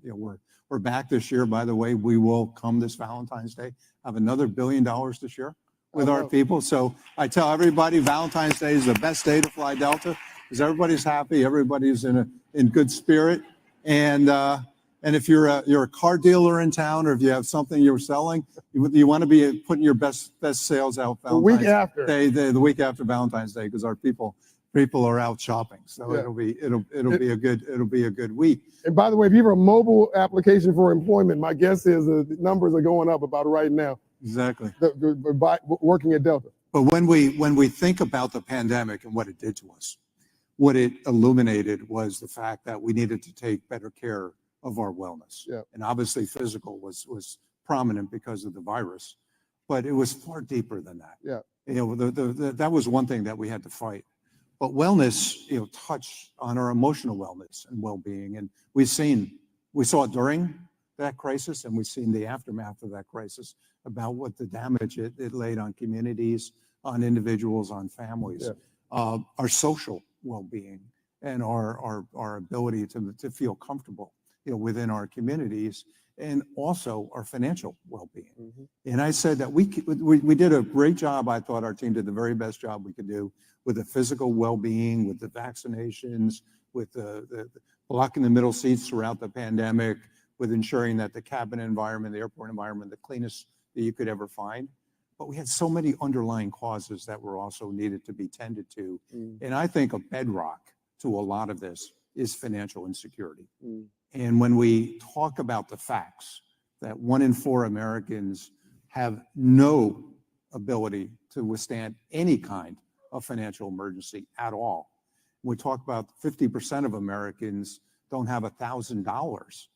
we're back this year. By the way, we will come this Valentine's Day, have another $1 billion to share with our people. So I tell everybody Valentine's Day is the best day to fly Delta because everybody's happy, everybody's in good spirit. And if you're a car dealer in town, or if you have something you're selling, you want to be putting your best sales out Valentine's Day, the week after Valentine's Day, because our people are out shopping. So it'll be a good week. And by the way, if you have a mobile application for employment, my guess is the numbers are going up about right now. Exactly. Working at Delta. But when we think about the pandemic and what it did to us, what it illuminated was the fact that we needed to take better care of our wellness. Yeah. And obviously physical was prominent because of the virus, but it was far deeper than that. Yeah. That was one thing that we had to fight. But wellness, touched on our emotional wellness and well-being. And we saw it during that crisis, and we've seen the aftermath of that crisis about what the damage it laid on communities, on individuals, on families. Yeah. Our social well-being and our ability to feel comfortable, within our communities, and also our financial well-being. Mm-hmm. And I said that we did a great job. I thought our team did the very best job we could do with the physical well-being, with the vaccinations, with the blocking the middle seats throughout the pandemic, with ensuring that the cabin environment, the airport environment, the cleanest that you could ever find. But we had so many underlying causes that were also needed to be tended to. Mm. And I think a bedrock to a lot of this is financial insecurity. Mm. And when we talk about the facts that 1 in 4 Americans have no ability to withstand any kind of financial emergency at all. We talk about 50% of Americans don't have $1,000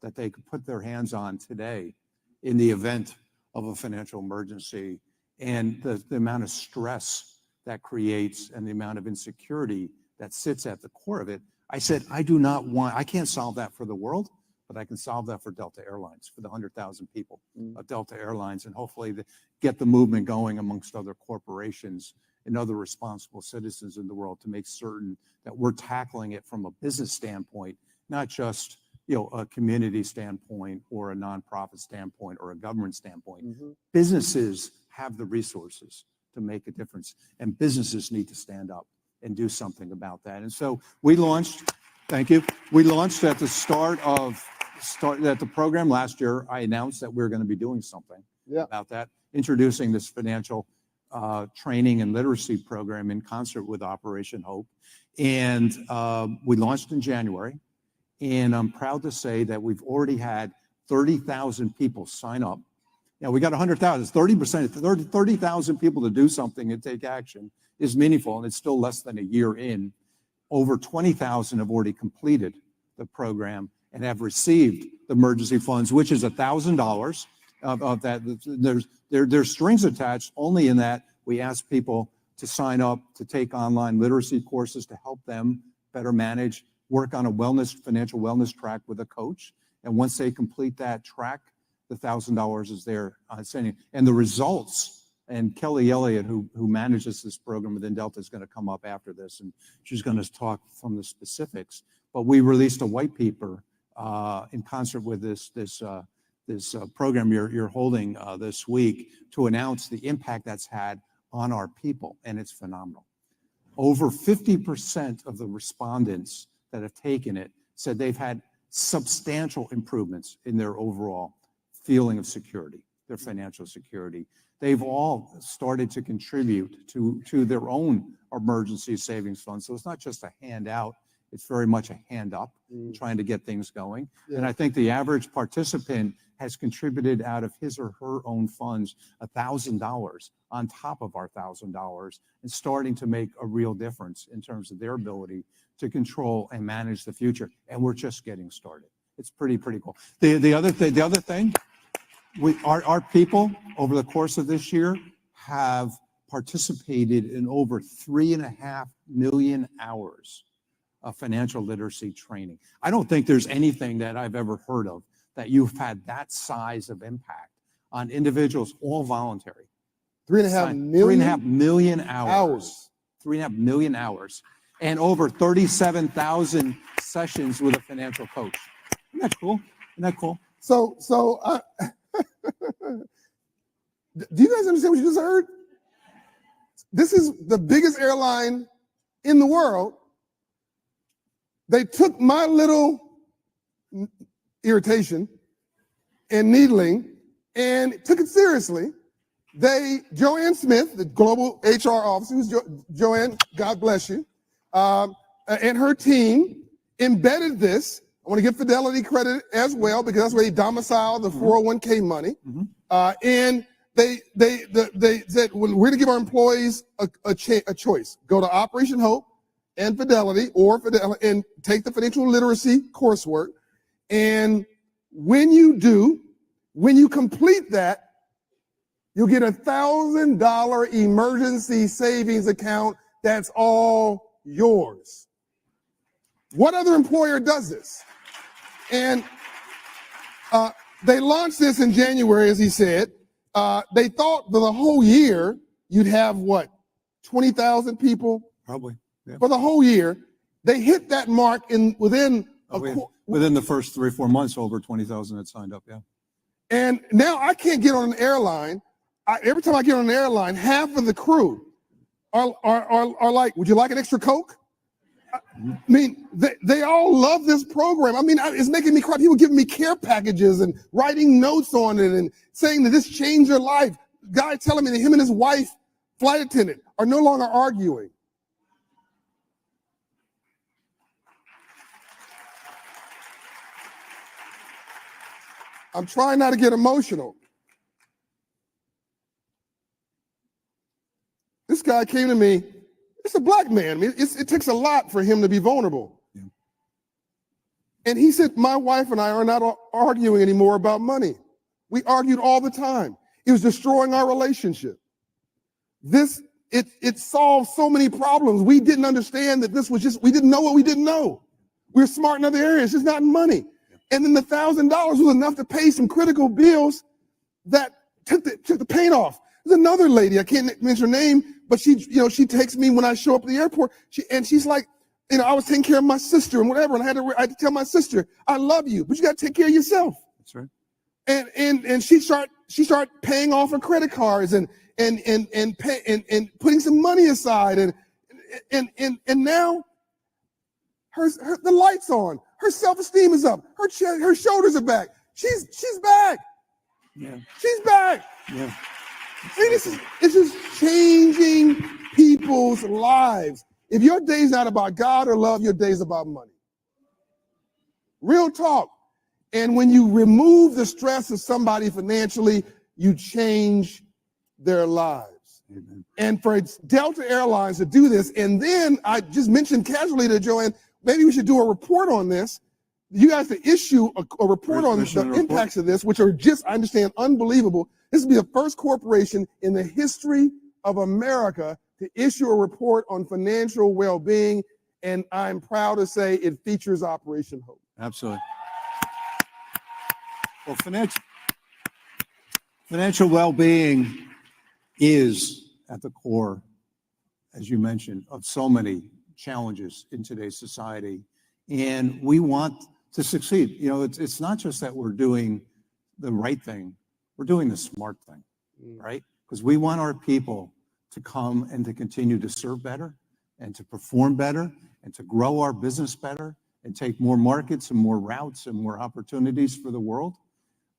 that they could put their hands on today in the event of a financial emergency, and the amount of stress that creates and the amount of insecurity that sits at the core of it. I said, I can't solve that for the world, but I can solve that for Delta Airlines, for the 100,000 people of Delta Airlines, and hopefully get the movement going amongst other corporations and other responsible citizens in the world to make certain that we're tackling it from a business standpoint, not just a community standpoint or a nonprofit standpoint or a government standpoint. Mm-hmm. Businesses have the resources to make a difference, and businesses need to stand up and do something about that. And so we launched, thank you. We launched at the start at the program last year. I announced that we were going to be doing something about that, introducing this financial training and literacy program in concert with Operation Hope. And we launched in January. And I'm proud to say that we've already had 30,000 people sign up. Now we got 100,000, 30%, 30,000 people to do something and take action is meaningful, and it's still less than a year in. Over 20,000 have already completed the program and have received the emergency funds, which is $1,000 of that. There's strings attached only in that we ask people to sign up to take online literacy courses to help them better manage, work on a financial wellness track with a coach. And once they complete that track, the $1,000 is there sending. And the results, and Kelly Elliott, who manages this program within Delta, is going to come up after this, and she's going to talk from the specifics. But we released a white paper in concert with this program you're holding this week to announce the impact that's had on our people, and it's phenomenal. Over 50% of the respondents that have taken it said they've had substantial improvements in their overall feeling of security, their financial security. They've all started to contribute to their own emergency savings fund. So it's not just a handout, it's very much a hand up, trying to get things going. Yeah. And I think the average participant has contributed out of his or her own funds $1,000 on top of our $1,000 and starting to make a real difference in terms of their ability to control and manage the future. And we're just getting started. It's pretty cool. The other thing, our people over the course of this year have participated in over 3.5 million hours of financial literacy training. I don't think there's anything that I've ever heard of that you've had that size of impact on individuals, all voluntary. 3.5 million? 3.5 million hours. 3.5 million hours. And over 37,000 sessions with a financial coach. Isn't that cool? Isn't that cool? So do you guys understand what you just heard? This is the biggest airline in the world. They took my little irritation and needling and took it seriously. Joanne Smith, the global HR officer, who's Joanne, God bless you, and her team embedded this. I want to give Fidelity credit as well, because that's where they domicile the 401k money. And they said, well, we're going to give our employees a choice. Go to Operation Hope and Fidelity, and take the financial literacy coursework. And when you complete that, you'll get $1,000 emergency savings account that's all yours. What other employer does this? And they launched this in January, as he said. They thought for the whole year you'd have what, 20,000 people? Probably. Yeah. For the whole year. They hit that mark within the first 3 or 4 months. Over 20,000 had signed up. Yeah. And now I can't get on an airline. Every time I get on an airline, half of the crew are like, would you like an extra Coke? I mean, they all love this program. I mean, it's making me cry. People giving me care packages and writing notes on it and saying that this changed their life. Guy telling me that him and his wife, flight attendant, are no longer arguing. I'm trying not to get emotional. This guy came to me. It's a black man. I mean, it takes a lot for him to be vulnerable. Yeah. And he said, my wife and I are not arguing anymore about money. We argued all the time. It was destroying our relationship. It solved so many problems. We didn't understand that we didn't know what we didn't know. We were smart in other areas, just not in money. And then the $1,000 was enough to pay some critical bills that took the pain off. There's another lady, I can't mention her name, but she takes me when I show up at the airport. She's like, I was taking care of my sister and whatever, and I had to tell my sister, I love you, but you got to take care of yourself. That's right. And she started paying off her credit cards and putting some money aside, and now the light's on. Her self-esteem is up. Her shoulders are back. She's back. Yeah. She's back. Yeah. I mean, it's just changing people's lives. If your day's not about God or love, your day's about money. Real talk. And when you remove the stress of somebody financially, you change their lives. Amen. And for Delta Airlines to do this, and then I just mentioned casually to Joanne, maybe we should do a report on this. You guys to issue a report on the impacts of this, which are just, I understand, unbelievable. This will be the first corporation in the history of America to issue a report on financial well-being, and I'm proud to say it features Operation Hope. Absolutely. Well, financial well-being is at the core, as you mentioned, of so many challenges in today's society, and we want to succeed. It's not just that we're doing the right thing, we're doing the smart thing, right? Because we want our people to come and to continue to serve better and to perform better and to grow our business better and take more markets and more routes and more opportunities for the world.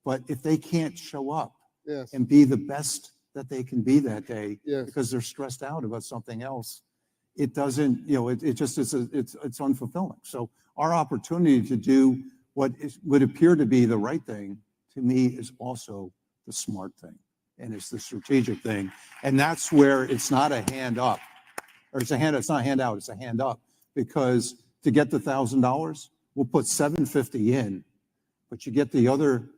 But if they can't show up and be the best that they can be that day because they're stressed out about something else, it doesn't, it just is, it's unfulfilling. So our opportunity to do what would appear to be the right thing, to me, is also the smart thing. And it's the strategic thing. And that's where it's not a hand up, or it's not a hand out, it's a hand up. Because to get the $1,000, we'll put $750 in, but you get the other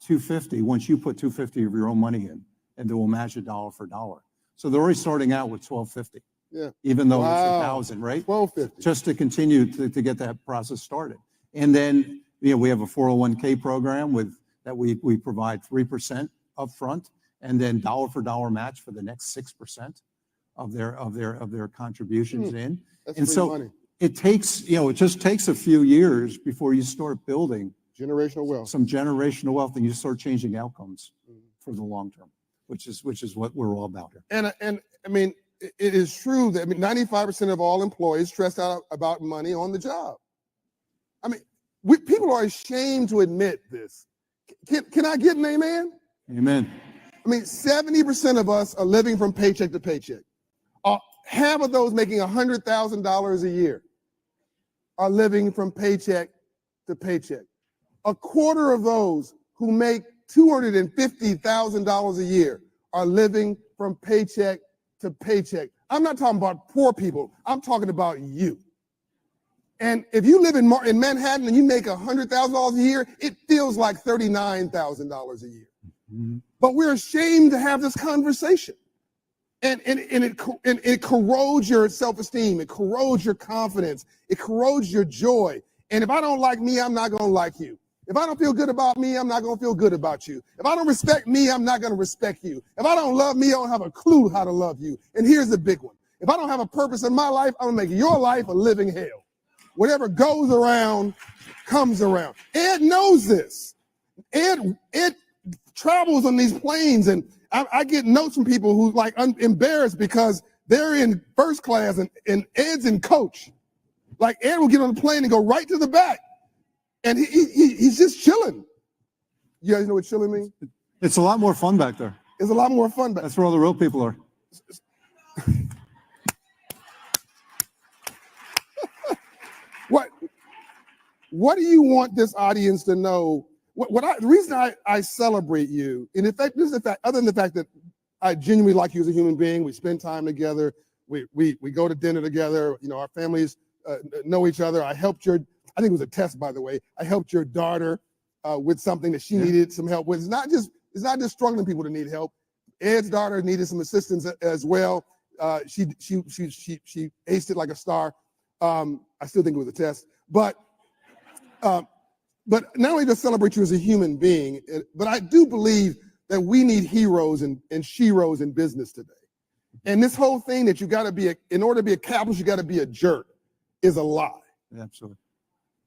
$250 once you put $250 of your own money in, and then we'll match it dollar for dollar. So they're already starting out with $1,250. Yeah. Even though it's 1,000, right? $1,250. Just to continue to get that process started. And then, we have a 401k program that we provide 3% upfront, and then dollar for dollar match for the next 6% of their contributions in. That's And free so money. it takes, it just takes a few years before you start building Generational wealth. some generational wealth, and you start changing outcomes for the long term, which is what we're all about here. And I mean, it is true that 95% of all employees stressed out about money on the job. I mean, people are ashamed to admit this. Can I get an amen? Amen. I mean, 70% of us are living from paycheck to paycheck. Half of those making $100,000 a year are living from paycheck to paycheck. A quarter of those who make $250,000 a year are living from paycheck to paycheck. I'm not talking about poor people. I'm talking about you. And if you live in Manhattan and you make $100,000 a year, it feels like $39,000 a year. Mm-hmm. But we're ashamed to have this conversation. And it corrodes your self-esteem. It corrodes your confidence. It corrodes your joy. And if I don't like me, I'm not going to like you. If I don't feel good about me, I'm not going to feel good about you. If I don't respect me, I'm not going to respect you. If I don't love me, I don't have a clue how to love you. And here's the big one. If I don't have a purpose in my life, I'm going to make your life a living hell. Whatever goes around, comes around. Ed knows this. Ed travels on these planes, and I get notes from people who embarrassed because they're in first class and Ed's in coach. Like Ed will get on the plane and go right to the back. And he's just chilling. You guys know what chilling means? It's a lot more fun back there. It's a lot more fun back there. That's where all the real people are. What do you want this audience to know? The reason I celebrate you, and in fact, this is the fact, other than the fact that I genuinely like you as a human being, we spend time together, we go to dinner together, our families know each other. I think it was a test, by the way. I helped your daughter with something that she needed some help with. It's not just struggling people that need help. Ed's daughter needed some assistance as well. She aced it like a star. I still think it was a test, but not only to celebrate you as a human being, but I do believe that we need heroes and sheroes in business today. And this whole thing that you got to be, in order to be a capitalist, you got to be a jerk, is a lie. Absolutely.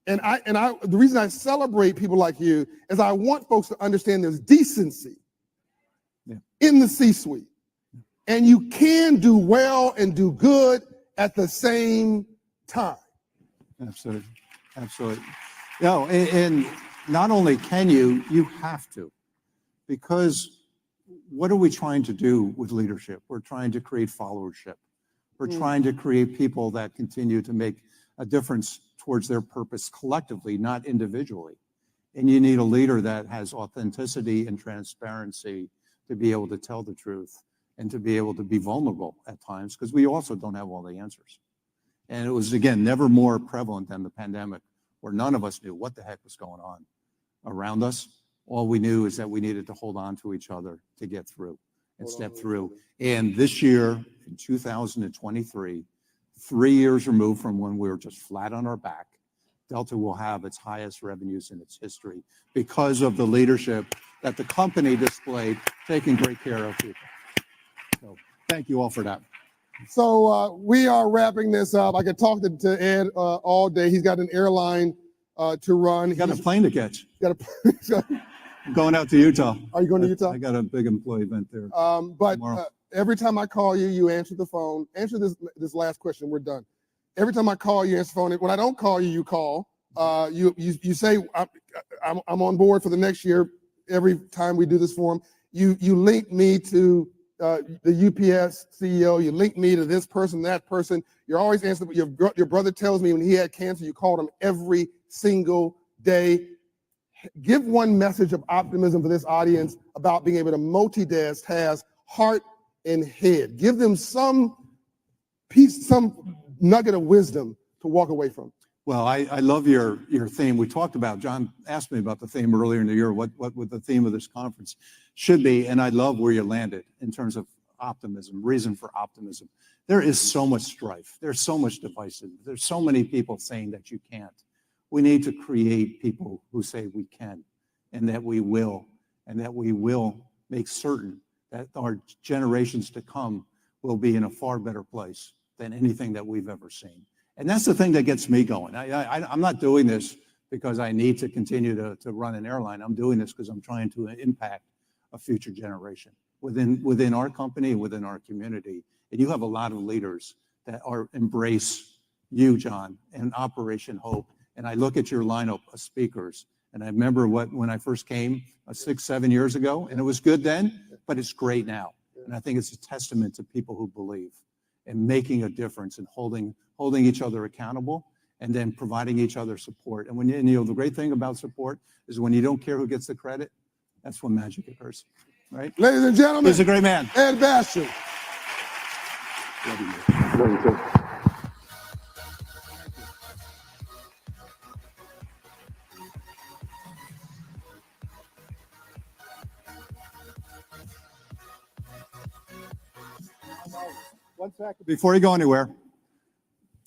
And the reason I celebrate people like you is I want folks to understand there's decency in the C-suite. And you can do well and do good at the same time. Absolutely. Absolutely. And not only can you have to, because what are we trying to do with leadership? We're trying to create followership. We're trying to create people that continue to make a difference towards their purpose collectively, not individually. And you need a leader that has authenticity and transparency to be able to tell the truth and to be able to be vulnerable at times, because we also don't have all the answers. And it was, again, never more prevalent than the pandemic, where none of us knew what the heck was going on around us. All we knew is that we needed to hold on to each other to get through and step through. And this year, in 2023, 3 years removed from when we were just flat on our back, Delta will have its highest revenues in its history because of the leadership that the company displayed, taking great care of people. So thank you all for that. So we are wrapping this up. I could talk to Ed all day. He's got an airline to run. Got a plane to catch. Got Going out to Utah. Are you going to Utah? I got a big employee event there. But tomorrow. every time I call you, you answer the phone. Answer this last question. We're done. Every time I call you, answer the phone. When I don't call you, you call. You say I'm on board for the next year. Every time we do this forum, you link me to the UPS CEO. You link me to this person, that person. You're always answering. Your brother tells me when he had cancer, you called him every single day. Give one message of optimism for this audience about being able to multitask heart and head. Give them some piece, some nugget of wisdom to walk away from. Well, I love your theme. We talked about, John asked me about the theme earlier in the year, what would the theme of this conference should be, and I love where you landed in terms of optimism, reason for optimism. There is so much strife. There's so much divisiveness. There's so many people saying that you can't. We need to create people who say we can, and that we will make certain that our generations to come will be in a far better place than anything that we've ever seen. And that's the thing that gets me going. I'm not doing this because I need to continue to run an airline. I'm doing this because I'm trying to impact a future generation within our company, within our community. And you have a lot of leaders that embrace you, John, and Operation Hope. And I look at your lineup of speakers, and I remember when I first came 6-7 years ago, and it was good then, but it's great now. And I think it's a testament to people who believe in making a difference and holding each other accountable, and then providing each other support. And the great thing about support is when you don't care who gets the credit, that's when magic occurs, right? Ladies and gentlemen, he's a great man. Ed Bastian. Love you. Love you too. One second. Before you go anywhere,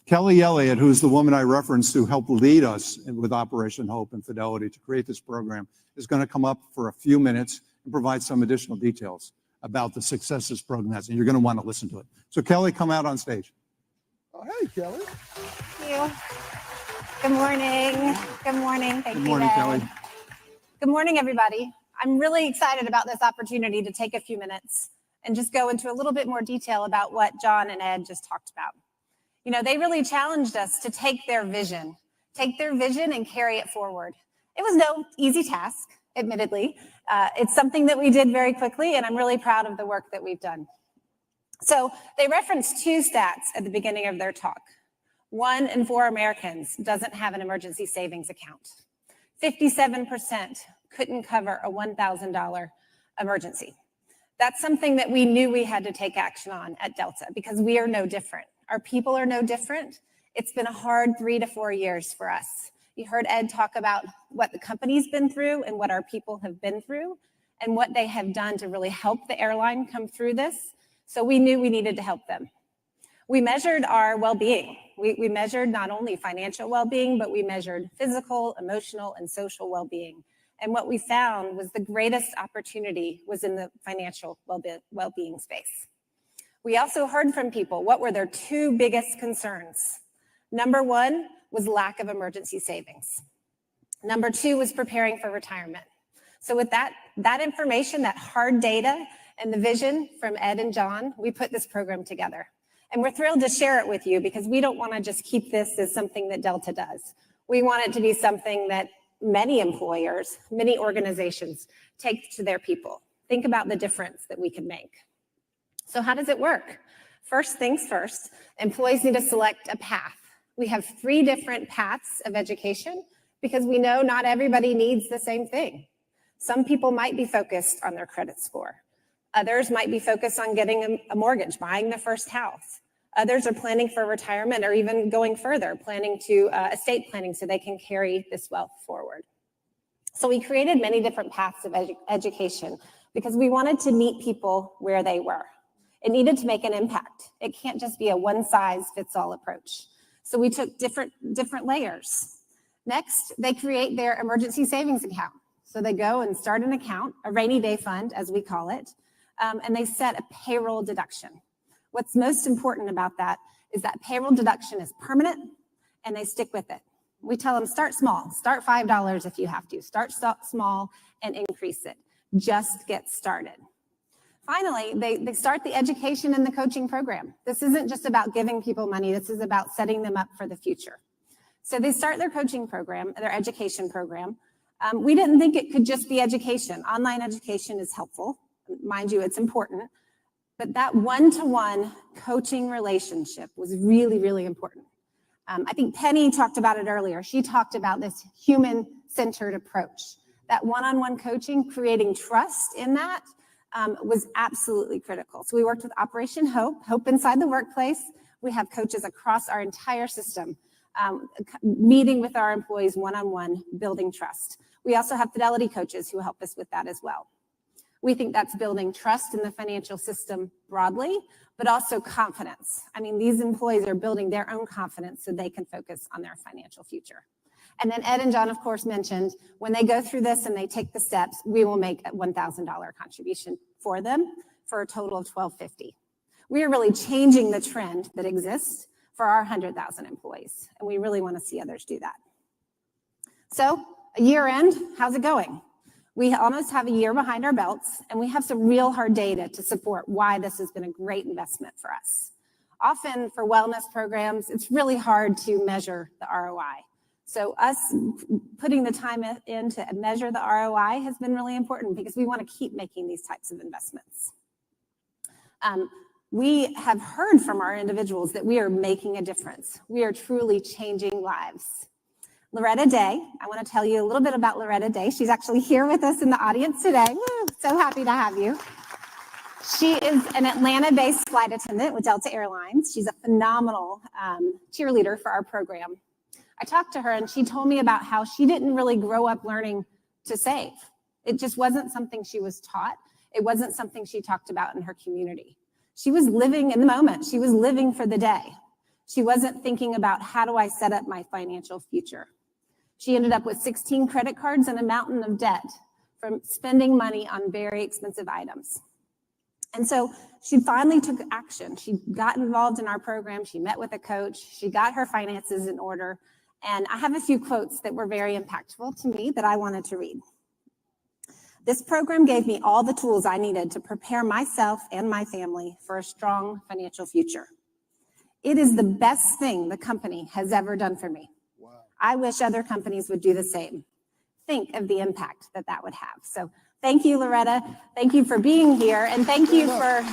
Kelly Elliott, who's the woman I referenced who helped lead us with Operation Hope and Fidelity to create this program, is going to come up for a few minutes and provide some additional details about the success this program has, and you're going to want to listen to it. So Kelly, come out on stage. Oh, hey, Kelly. Thank you. Good morning. Good morning. Thank you. Good morning, Ed. Kelly. Good morning, everybody. I'm really excited about this opportunity to take a few minutes and just go into a little bit more detail about what John and Ed just talked about. You know, they really challenged us to take their vision and carry it forward. It was no easy task, admittedly. It's something that we did very quickly, and I'm really proud of the work that we've done. So they referenced two stats at the beginning of their talk. 1 in 4 Americans doesn't have an emergency savings account. 57% couldn't cover a $1,000 emergency. That's something that we knew we had to take action on at Delta because we are no different. Our people are no different. It's been a hard 3 to 4 years for us. You heard Ed talk about what the company's been through and what our people have been through and what they have done to really help the airline come through this. So we knew we needed to help them. We measured our well-being. We measured not only financial well-being, but we measured physical, emotional, and social well-being. And what we found was the greatest opportunity was in the financial well-being space. We also heard from people what were their 2 biggest concerns. Number 1 was lack of emergency savings. Number 2 was preparing for retirement. So with that information, that hard data, and the vision from Ed and John, we put this program together. And we're thrilled to share it with you because we don't want to just keep this as something that Delta does. We want it to be something that many employers, many organizations take to their people. Think about the difference that we can make. So how does it work? First things first, employees need to select a path. We have 3 different paths of education because we know not everybody needs the same thing. Some people might be focused on their credit score. Others might be focused on getting a mortgage, buying their first house. Others are planning for retirement or even going further, planning to estate planning so they can carry this wealth forward. So we created many different paths of education because we wanted to meet people where they were. It needed to make an impact. It can't just be a one-size-fits-all approach. So we took different layers. Next, they create their emergency savings account. So they go and start an account, a rainy day fund, as we call it, and they set a payroll deduction. What's most important about that is that payroll deduction is permanent and they stick with it. We tell them start small, start $5 if you have to, start small and increase it. Just get started. Finally, they start the education and the coaching program. This isn't just about giving people money, this is about setting them up for the future. So they start their coaching program, their education program. We didn't think it could just be education. Online education is helpful. Mind you, it's important. But that one-to-one coaching relationship was really, really important. I think Penny talked about it earlier. She talked about this human-centered approach. That one-on-one coaching, creating trust in that was absolutely critical. So we worked with Operation Hope, Hope Inside the Workplace. We have coaches across our entire system, meeting with our employees one-on-one, building trust. We also have fidelity coaches who help us with that as well. We think that's building trust in the financial system broadly, but also confidence. I mean, these employees are building their own confidence so they can focus on their financial future. And then Ed and John, of course, mentioned when they go through this and they take the steps, we will make a $1,000 contribution for them for a total of $1,250. We are really changing the trend that exists for our 100,000 employees, and we really want to see others do that. So, a year end, how's it going? We almost have a year behind our belts, and we have some real hard data to support why this has been a great investment for us. Often for wellness programs, it's really hard to measure the ROI. So us putting the time in to measure the ROI has been really important because we want to keep making these types of investments. We have heard from our individuals that we are making a difference. We are truly changing lives. Loretta Day, I want to tell you a little bit about Loretta Day. She's actually here with us in the audience today. Woo, so happy to have you. She is an Atlanta-based flight attendant with Delta Airlines. She's a phenomenal cheerleader for our program. I talked to her and she told me about how she didn't really grow up learning to save. It just wasn't something she was taught. It wasn't something she talked about in her community. She was living in the moment. She was living for the day. She wasn't thinking about how do I set up my financial future. She ended up with 16 credit cards and a mountain of debt from spending money on very expensive items. And so she finally took action. She got involved in our program. She met with a coach. She got her finances in order. And I have a few quotes that were very impactful to me that I wanted to read. This program gave me all the tools I needed to prepare myself and my family for a strong financial future. It is the best thing the company has ever done for me. Wow. I wish other companies would do the same. Think of the impact that that would have. So thank you, Loretta. Thank you for being here. And thank you for...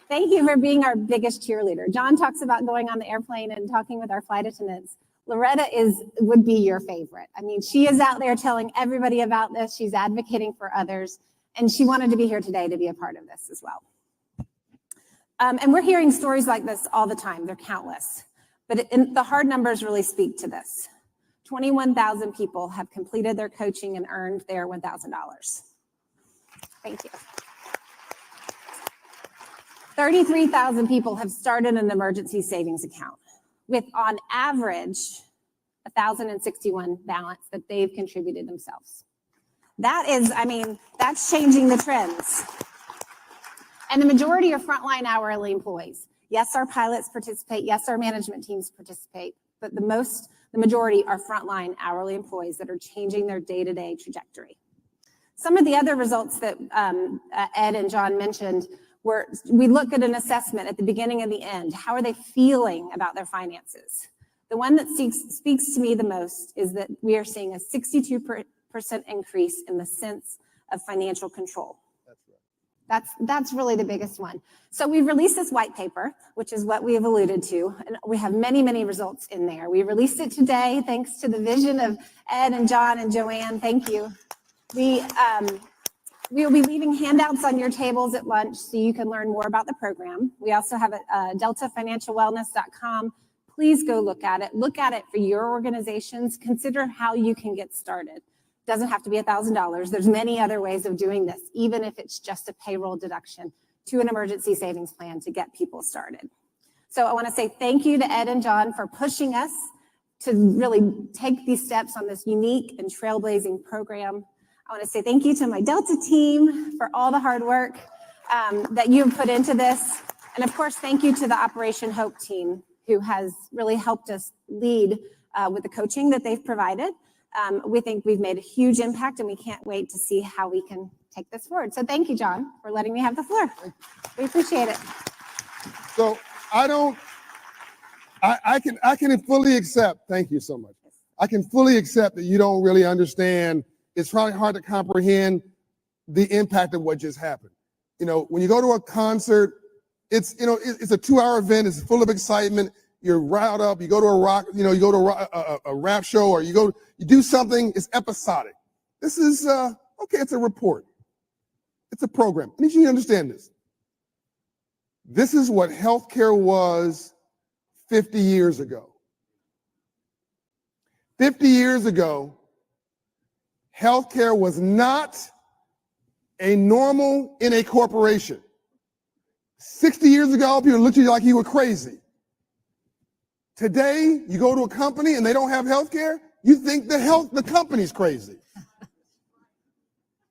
Thank you for being our biggest cheerleader. John talks about going on the airplane and talking with our flight attendants. Loretta would be your favorite. I mean, she is out there telling everybody about this. She's advocating for others, and she wanted to be here today to be a part of this as well. And we're hearing stories like this all the time. They're countless, but the hard numbers really speak to this. 21,000 people have completed their coaching and earned their $1,000. Thank you. 33,000 people have started an emergency savings account with, on average, 1,061 balance that they've contributed themselves. That is, I mean, that's changing the trends. And the majority are frontline hourly employees. Yes, our pilots participate. Yes, our management teams participate. But the majority are frontline hourly employees that are changing their day-to-day trajectory. Some of the other results that Ed and John mentioned were, we look at an assessment at the beginning and the end. How are they feeling about their finances? The one that speaks to me the most is that we are seeing a 62% increase in the sense of financial control. That's really the biggest one. So we've released this white paper, which is what we have alluded to, and we have many, many results in there. We released it today, thanks to the vision of Ed and John and Joanne. Thank you. We will be leaving handouts on your tables at lunch so you can learn more about the program. We also have deltafinancialwellness.com. Please go look at it. Look at it for your organizations. Consider how you can get started. Doesn't have to be $1,000. There's many other ways of doing this, even if it's just a payroll deduction to an emergency savings plan to get people started. So I want to say thank you to Ed and John for pushing us to really take these steps on this unique and trailblazing program. I I want to say thank you to my Delta team for all the hard work that you've put into this. And of course, thank you to the Operation Hope team who has really helped us lead with the coaching that they've provided. We think we've made a huge impact and we can't wait to see how we can take this forward. So thank you, John, for letting me have the floor. We appreciate it. So I can fully accept, thank you so much. I can fully accept that you don't really understand. It's probably hard to comprehend the impact of what just happened. You know, when you go to a concert, it's a 2-hour event. It's full of excitement. You're riled up. You go to you go to a rap show, or you do something. It's episodic. This is okay. It's a report. It's a program. I need you to understand this. This is what healthcare was 50 years ago. 50 years ago, healthcare was not a normal in a corporation. 60 years ago, people looked at you like you were crazy. Today, you go to a company and they don't have healthcare, you think the company's crazy.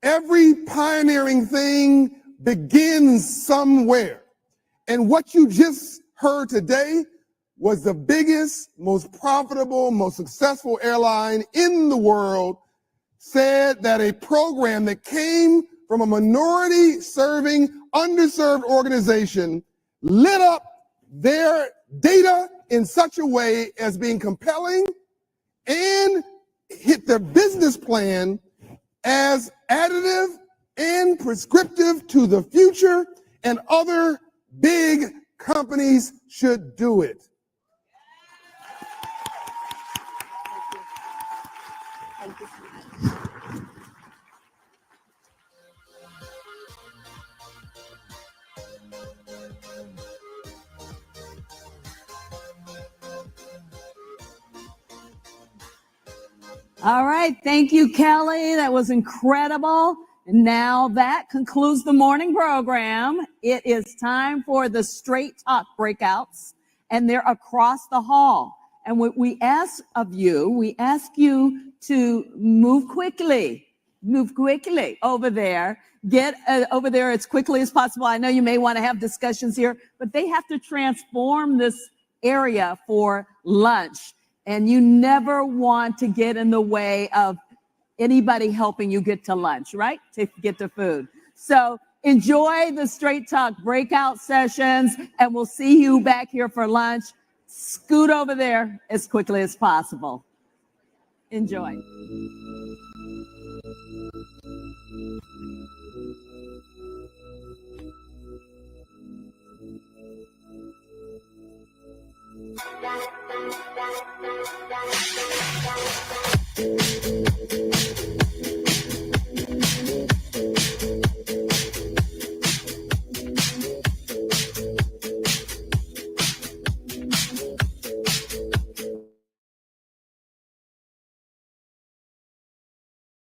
Every pioneering thing begins somewhere. And what you just heard today was the biggest, most profitable, most successful airline in the world said that a program that came from a minority serving, underserved organization lit up their data in such a way as being compelling and hit their business plan as additive and prescriptive to the future, and other big companies should do it. Thank you so much. All right. Thank you, Kelly. That was incredible. And now that concludes the morning program. It is time for the Straight Talk breakouts, and they're across the hall. And what we ask you to move quickly over there. Get over there as quickly as possible. I know you may want to have discussions here, but they have to transform this area for lunch. And you never want to get in the way of anybody helping you get to lunch, right? To get to food. So enjoy the Straight Talk breakout sessions, and we'll see you back here for lunch. Scoot over there as quickly as possible. Enjoy.